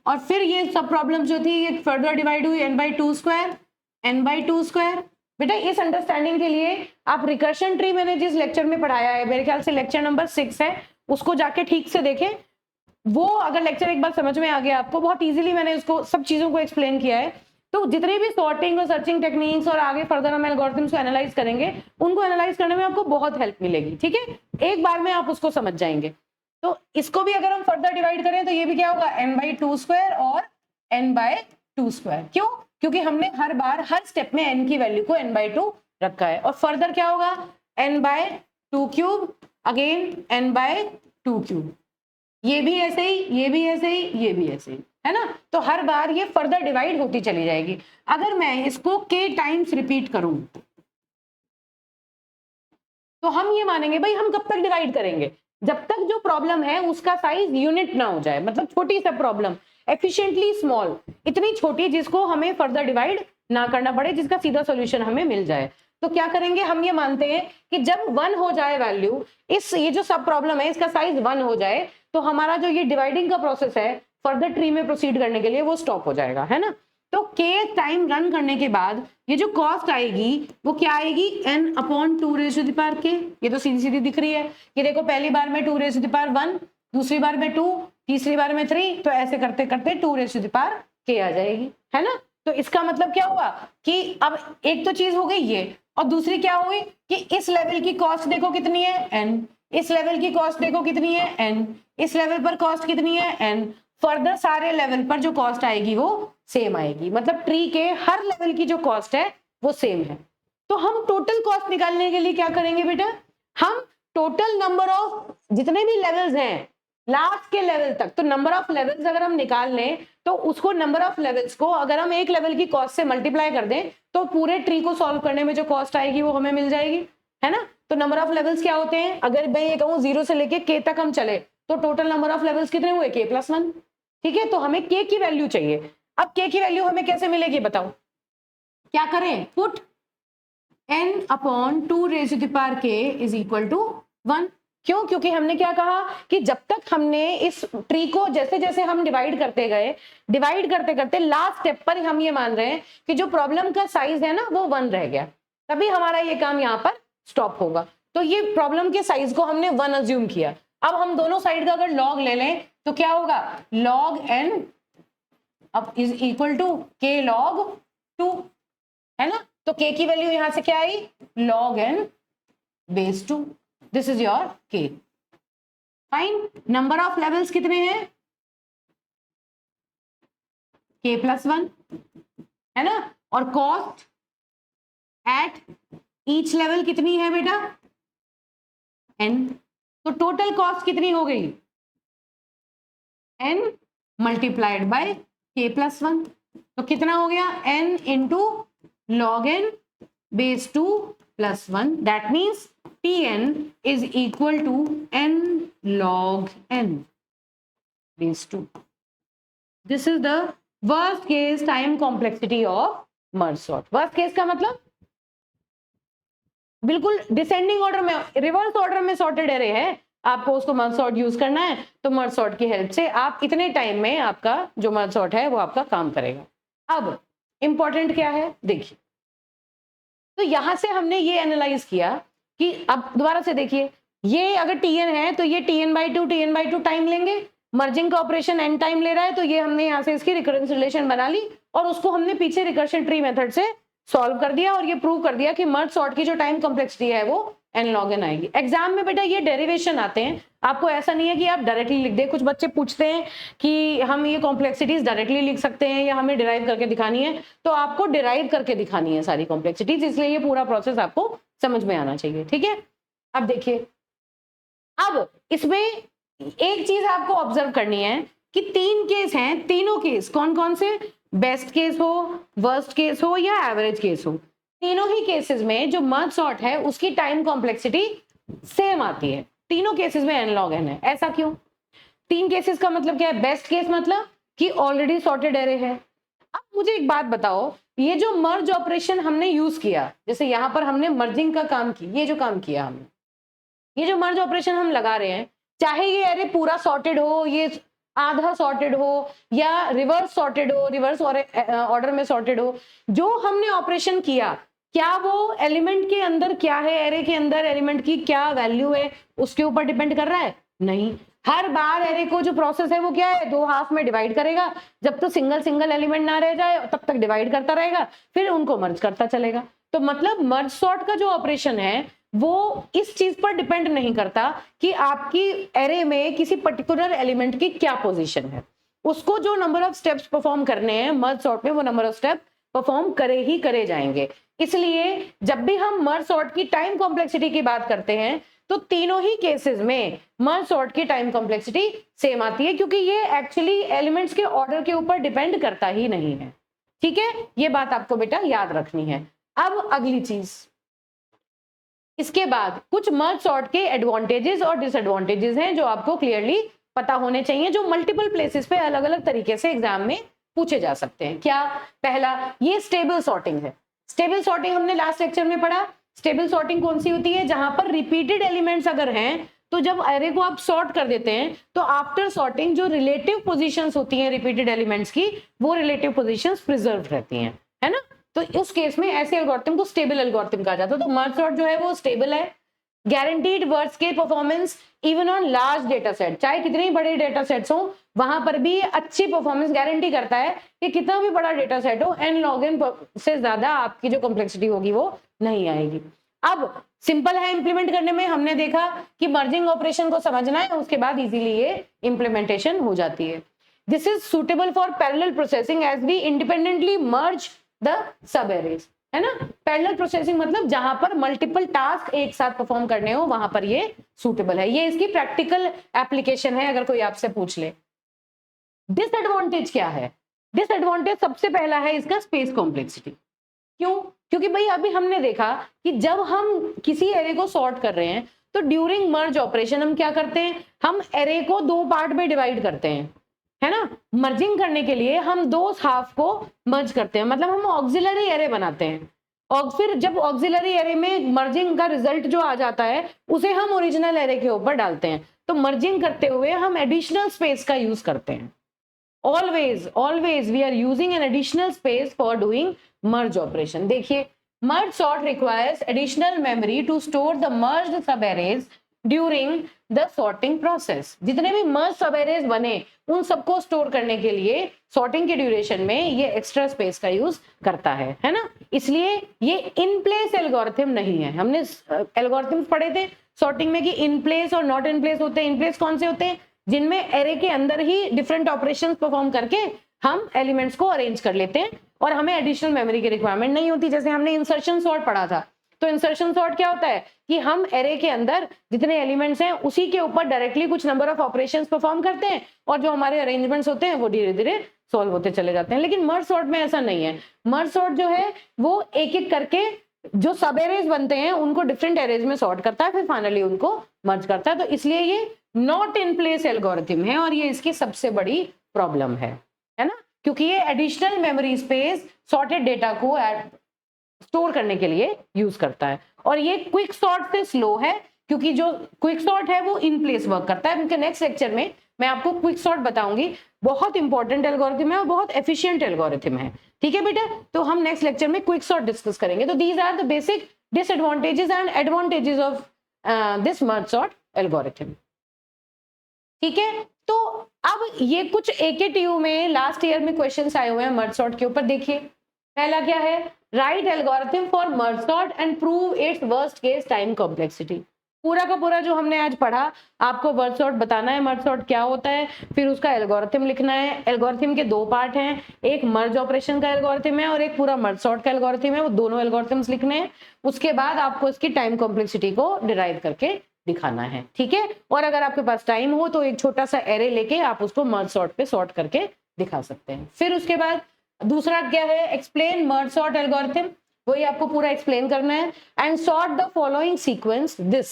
और फिर ये सब प्रॉब्लम जो थी ये फर्दर डिवाइड हुई n/2 स्क्वायर बेटा इस अंडरस्टैंडिंग के लिए आप रिकर्शन ट्री मैंने जिस लेक्चर में पढ़ाया है, मेरे ख्याल से लेक्चर नंबर 6 है, उसको जाके ठीक से देखें। वो अगर लेक्चर एक बार समझ में आ गया आपको, बहुत इजीली मैंने उसको सब चीजों को एक्सप्लेन किया है। तो जितने भी सॉर्टिंग और सर्चिंग टेक्निक्स और आगे फर्दर हम एल्गोरिथम्स को एनालाइज करेंगे, उनको एनालाइज करने में आपको बहुत हेल्प मिलेगी। ठीक है, एक बार में आप उसको समझ जाएंगे। तो इसको भी अगर हम फर्दर डिवाइड करें तो ये भी क्या होगा, n/2² और n/2²। क्यों? क्योंकि हमने हर बार हर स्टेप में n की वैल्यू को n/2 रखा है। और फर्दर क्या होगा, n/2³ अगेन n/2³, ये भी ऐसे ही, ये भी ऐसे ही, ये भी ऐसे ही, है ना। तो हर बार ये फर्दर डिवाइड होती चली जाएगी। अगर मैं इसको k टाइम्स रिपीट करूं तो हम ये मानेंगे भाई हम कब तक डिवाइड करेंगे, जब तक जो प्रॉब्लम है उसका साइज यूनिट ना हो जाए, मतलब छोटी सा प्रॉब्लम, एफिशिएंटली स्मॉल, इतनी छोटी जिसको हमें फर्दर डिवाइड ना करना पड़े, जिसका सीधा सॉल्यूशन हमें मिल जाए। तो क्या करेंगे, हम ये मानते हैं कि जब 1 हो जाए वैल्यू, ये जो सब प्रॉब्लम है इसका साइज 1 हो जाए, तो हमारा जो ये डिवाइडिंग का प्रोसेस है फर्दर ट्री में प्रोसीड करने के लिए वो स्टॉप हो जाएगा, है ना। तो k टाइम रन करने के बाद ये जो कॉस्ट आएगी वो क्या आएगी, n/2⁴k। ये तो सीधी सीधी दिख रही है कि देखो पहली बार में 2⁴1, दूसरी बार में 2, तीसरी बार में 3, तो ऐसे करते करते 2⁴k आ जाएगी, है ना। तो इसका मतलब क्या हुआ कि अब एक तो चीज हो गई ये, और दूसरी क्या हुई कि इस लेवल की कॉस्ट देखो कितनी है, n, इस लेवल की कॉस्ट देखो कितनी है, n, इस लेवल पर कॉस्ट कितनी है, n, फर्दर सारे लेवल पर जो कॉस्ट आएगी वो सेम आएगी, मतलब ट्री के हर लेवल की जो कॉस्ट है वो सेम है। तो हम टोटल कॉस्ट निकालने के लिए क्या करेंगे बेटा, हम टोटल नंबर ऑफ जितने भी लेवल्स हैं लास्ट के लेवल तक, तो नंबर ऑफ लेवल्स अगर हम निकाल लें तो उसको नंबर ऑफ लेवल्स को अगर हम एक लेवल की कॉस्ट से मल्टीप्लाई कर दें तो पूरे ट्री को सॉल्व करने में जो कॉस्ट आएगी वो हमें मिल जाएगी, है ना। तो नंबर ऑफ लेवल्स क्या होते हैं, अगर मैं ये कहूं 0 से लेके k तक हम चले तो टोटल नंबर ऑफ लेवल्स कितने हुए, k+1। ठीक है, तो हमें k की वैल्यू चाहिए। अब k की वैल्यू हमें कैसे मिलेगी बताओ, क्या करें, put n/2⁴k is equal to 1। क्यों? क्योंकि हमने क्या कहा कि जब तक हमने इस ट्री को जैसे जैसे हम डिवाइड करते गए, डिवाइड करते करते लास्ट स्टेप पर हम ये मान रहे हैं कि जो प्रॉब्लम का साइज है ना वो 1 रह गया, तभी हमारा ये काम यहाँ पर स्टॉप होगा। तो ये प्रॉब्लम के साइज को हमने 1 अज्यूम किया। अब हम दोनों साइड का अगर लॉग ले लें तो क्या होगा, log n अब is equal to k log 2, है ना। तो k की वैल्यू यहां से क्या आई, log n/2, this is your k। Fine, number of levels कितने हैं, k+1, है ना, और कॉस्ट एट ईच लेवल कितनी है बेटा, n। तो टोटल कॉस्ट कितनी हो गई, n मल्टीप्लाइड बाय k+1, तो कितना हो गया, n into log n/2 + 1, that means Tn is equal to n log n/2। This is the worst case time complexity of merge sort। worst case का मतलब बिल्कुल डिसेंडिंग ऑर्डर में, reverse order में sorted array है, आपको उसको merge sort use करना है, तो मर्ज सॉर्ट की हेल्प से आप इतने टाइम में आपका जो मर्ज सॉर्ट है वो आपका काम करेगा। अब इंपॉर्टेंट क्या है देखिए, तो यहां से हमने ये एनालाइज किया कि अब दोबारा से देखिए, ये अगर Tn है तो ये Tn/2 टाइम लेंगे, मर्जिंग का ऑपरेशन n टाइम ले रहा है, तो ये हमने यहां से इसकी रिकरेंस रिलेशन बना ली और उसको हमने पीछे रिकर्शन ट्री मेथड से सॉल्व कर दिया और ये प्रूव कर दिया कि मर्ज सॉर्ट की जो टाइम कॉम्प्लेक्सिटी है वो n log n आएगी। एग्जाम में बेटा ये डेरिवेशन आते हैं, आपको ऐसा नहीं है कि आप डायरेक्टली लिख दें। कुछ बच्चे पूछते हैं कि हम ये कॉम्प्लेक्सिटीज डायरेक्टली लिख सकते हैं या हमें डिराइव करके दिखानी है, तो आपको डिराइव करके दिखानी है सारी कॉम्प्लेक्सिटीज, इसलिए ये पूरा प्रोसेस आपको समझ में आना चाहिए। ठीक है, अब देखिए, अब इसमें एक चीज आपको ऑब्जर्व करनी है कि 3 केस हैं, तीनों केस कौन कौन से, बेस्ट केस हो, वर्स्ट केस हो या एवरेज केस हो, तीनों ही केसेस में जो मर्ज सॉर्ट है उसकी टाइम कॉम्प्लेक्सिटी सेम आती है, तीनों केसेस में n log n है। ऐसा क्यों? 3 केसेस का मतलब क्या है, बेस्ट केस मतलब कि ऑलरेडी सॉर्टेड एरे है। अब मुझे एक बात बताओ, ये जो मर्ज ऑपरेशन हमने यूज किया, जैसे यहां पर हमने मर्जिंग का काम किया, ये जो काम किया हमने, ये जो मर्ज ऑपरेशन हम लगा रहे हैं, चाहे ये एरे पूरा सॉर्टेड हो, ये आधा सॉर्टेड हो या रिवर्स सॉर्टेड हो, रिवर्स ऑर्डर में सॉर्टेड हो, जो हमने ऑपरेशन किया, क्या वो एलिमेंट के अंदर क्या है, एरे के अंदर एलिमेंट की क्या वैल्यू है उसके ऊपर डिपेंड कर रहा है? नहीं, हर बार एरे को जो प्रोसेस है वो क्या है, दो हाफ में डिवाइड करेगा, जब तक सिंगल सिंगल एलिमेंट ना रह जाए तब तक डिवाइड करता रहेगा, फिर उनको मर्ज करता चलेगा। तो मतलब मर्ज सॉर्ट का जो ऑपरेशन है वो इस चीज पर डिपेंड नहीं करता कि आपकी एरे में किसी पर्टिकुलर एलिमेंट की क्या पोजीशन है, उसको जो नंबर ऑफ स्टेप्स परफॉर्म करने हैं मर्ज सॉर्ट में वो नंबर ऑफ स्टेप परफॉर्म करे ही करे जाएंगे। इसलिए जब भी हम मर्ज सॉर्ट की टाइम कॉम्प्लेक्सिटी की बात करते हैं तो तीनों ही केसेस में मर्ज सॉर्ट की टाइम कॉम्प्लेक्सिटी सेम आती है, क्योंकि ये एक्चुअली एलिमेंट्स के ऑर्डर के ऊपर डिपेंड करता ही नहीं है। ठीक है, ये बात आपको बेटा याद रखनी है। अब अगली चीज, इसके बाद कुछ मर्ज सॉर्ट के एडवांटेजेस और डिसएडवांटेजेस हैं जो आपको क्लियरली पता होने चाहिए, जो मल्टीपल प्लेसेस पे अलग अलग तरीके से एग्जाम में पूछे जा सकते हैं। क्या? पहला, ये स्टेबल सॉर्टिंग है। स्टेबल सॉर्टिंग हमने लास्ट लेक्चर में पढ़ा। स्टेबल सॉर्टिंग कौन सी होती है? जहां पर रिपीटेड एलिमेंट्स अगर हैं तो जब एरे को आप सॉर्ट कर देते हैं तो आफ्टर सॉर्टिंग जो रिलेटिव पोजीशंस होती हैं रिपीटेड एलिमेंट्स की, वो रिलेटिव पोजीशंस प्रिजर्व रहती हैं, है ना। तो उस केस में ऐसे एल्गोरिथम को स्टेबल एल्गोरिथम कहा जाता है। तो मर्ज सॉर्ट जो है वो स्टेबल है। Guaranteed word scale performance even on large data set, चाहे कितने ही बड़े डेटा सेट्स हो वहां पर भी अच्छी परफॉर्मेंस गारंटी करता है कि कितना भी बड़ा डेटा सेट हो एन लॉग एन से ज्यादा आपकी जो कॉम्प्लेक्सिटी होगी वो नहीं आएगी। अब सिंपल है इंप्लीमेंट करने में, हमने देखा कि मर्जिंग ऑपरेशन को समझना है उसके बाद इजीली ये इंप्लीमेंटेशन हो जाती है। This is suitable for parallel processing as we independently merge the sub arrays, है ना। पैरेलल प्रोसेसिंग मतलब जहां पर मल्टीपल टास्क एक साथ परफॉर्म करने हो वहां पर ये सूटेबल है। ये इसकी प्रैक्टिकल एप्लीकेशन है अगर कोई आपसे पूछ ले। डिसएडवांटेज क्या है? डिसएडवांटेज सबसे पहला है इसका स्पेस कॉम्प्लेक्सिटी। क्यों? क्योंकि भाई अभी हमने देखा कि जब हम किसी एरे को सॉर्ट कर रहे हैं तो ड्यूरिंग मर्ज ऑपरेशन हम क्या करते हैं, हम एरे को दो पार्ट में डिवाइड करते हैं, है ना। मर्जिंग करने के लिए हम दो हाफ को मर्ज करते हैं, मतलब हम ऑक्सिलरी एरे बनाते हैं। और फिर जब ऑक्सिलरी एरे में मर्जिंग का रिजल्ट जो आ जाता है उसे हम ओरिजिनल एरे के ऊपर डालते हैं। तो मर्जिंग करते हुए हम एडिशनल स्पेस का यूज करते हैं। always we are using an additional space for doing merge operation। देखिए, merge sort requires additional memory to store the merged subarrays during the sorting process। जितने भी merged subarrays बने उन सबको स्टोर करने के लिए sorting के ड्यूरेशन में ये एक्स्ट्रा स्पेस का यूज करता है ना। इसलिए ये इन प्लेस एल्गोरिथम नहीं है। हमने एल्गोरिथम्स पढ़े थे सॉर्टिंग में कि इन प्लेस और नॉट इन प्लेस होते हैं। इन प्लेस कौन से होते हैं? जिनमें एरे के अंदर ही डिफरेंट ऑपरेशंस परफॉर्म करके हम एलिमेंट्स को अरेंज कर लेते हैं और हमें एडिशनल मेमोरी की रिक्वायरमेंट नहीं होती। जैसे हमने इंसर्शन सॉर्ट पढ़ा था, तो इंसर्शन सॉर्ट क्या होता है कि हम एरे के अंदर जितने एलिमेंट्स हैं उसी के ऊपर डायरेक्टली कुछ नंबर ऑफ ऑपरेशंस परफॉर्म करते हैं और जो हमारे अरेंजमेंट्स होते हैं वो धीरे धीरे सॉल्व होते चले जाते हैं। लेकिन मर्ज सॉर्ट में ऐसा नहीं है। मर्ज सॉर्ट जो है वो एक एक करके जो सब एरेज बनते हैं उनको डिफरेंट एरेज में सॉर्ट करता है, फिर फाइनली उनको मर्ज करता है। तो इसलिए ये नॉट इन प्लेस एल्गोरिथम है और ये इसकी सबसे बड़ी प्रॉब्लम है ना, क्योंकि ये additional memory space sorted data को स्टोर करने के लिए यूज करता है। और ये क्विक सॉर्ट से स्लो है, क्योंकि जो क्विक सॉर्ट है वो इन प्लेस वर्क करता है। उनके नेक्स्ट लेक्चर में मैं आपको क्विक सॉर्ट बताऊंगी। बहुत इंपॉर्टेंट एल्गोरिथम है और बहुत एफिशिएंट एल्गोरिथम है। ठीक है बेटा, तो हम नेक्स्ट लेक्चर में क्विक सॉर्ट डिस्कस करेंगे। तो these are the basic disadvantages and advantages of this merge sort algorithm. ठीक है, तो अब ये कुछ AKTU में लास्ट ईयर में क्वेश्चंस आए हुए हैं मर्ज सॉर्ट के ऊपर। देखिए, पहला क्या है? Right algorithm for merge sort and prove its worst case time complexity. पूरा का पूरा जो हमने आज पढ़ा आपको मर्ज सॉर्ट बताना है, मर्ज सॉर्ट क्या होता है, फिर उसका एल्गोरिथम लिखना है। एल्गोरिथम के दो पार्ट हैं, एक मर्ज ऑपरेशन का एल्गोरिथम है और एक पूरा मर्ज सॉर्ट का एल्गोरिथम है। वो दोनों एल्गोरिथम्स लिखने हैं। उसके बाद आपको इसकी टाइम कॉम्प्लेक्सिटी को डिराइव करके दिखाना है। ठीक है, और अगर आपके पास टाइम हो तो एक छोटा सा एरे लेके आप उसको मर्ज सॉर्ट पे सॉर्ट करके दिखा सकते हैं। फिर उसके बाद दूसरा क्या है? एक्सप्लेन मर्ज सॉर्ट एल्गोरिथम। वही आपको पूरा एक्सप्लेन करना है। And sort the following sequence this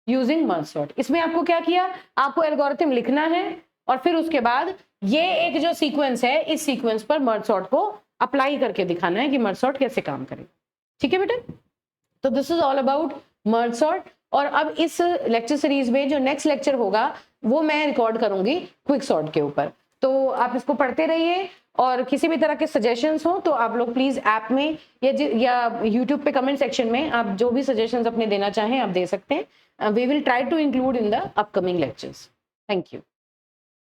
using merge sort. इसमें आपको क्या किया? आपको एल्गोरिथम लिखना है और फिर उसके बाद ये एक जो सीक्वेंस है इस सीक्वेंस पर मर्ज सॉर्ट को अप्लाई करके दिखाना है कि मर्ज सॉर्ट कैसे काम करे। ठीक है बेटा, तो this is all about merge sort. और अब इस लेक्चर सीरीज में जो नेक्स्ट लेक्चर होगा वो मैं रिकॉर्ड करूंगी क्विक सॉर्ट के ऊपर। तो आप इसको पढ़ते रहिए और किसी भी तरह के सजेशंस हो तो आप लोग प्लीज ऐप में या यूट्यूब पे कमेंट सेक्शन में आप जो भी सजेशंस अपने देना चाहें आप दे सकते हैं. We will try to include in the upcoming lectures. Thank you.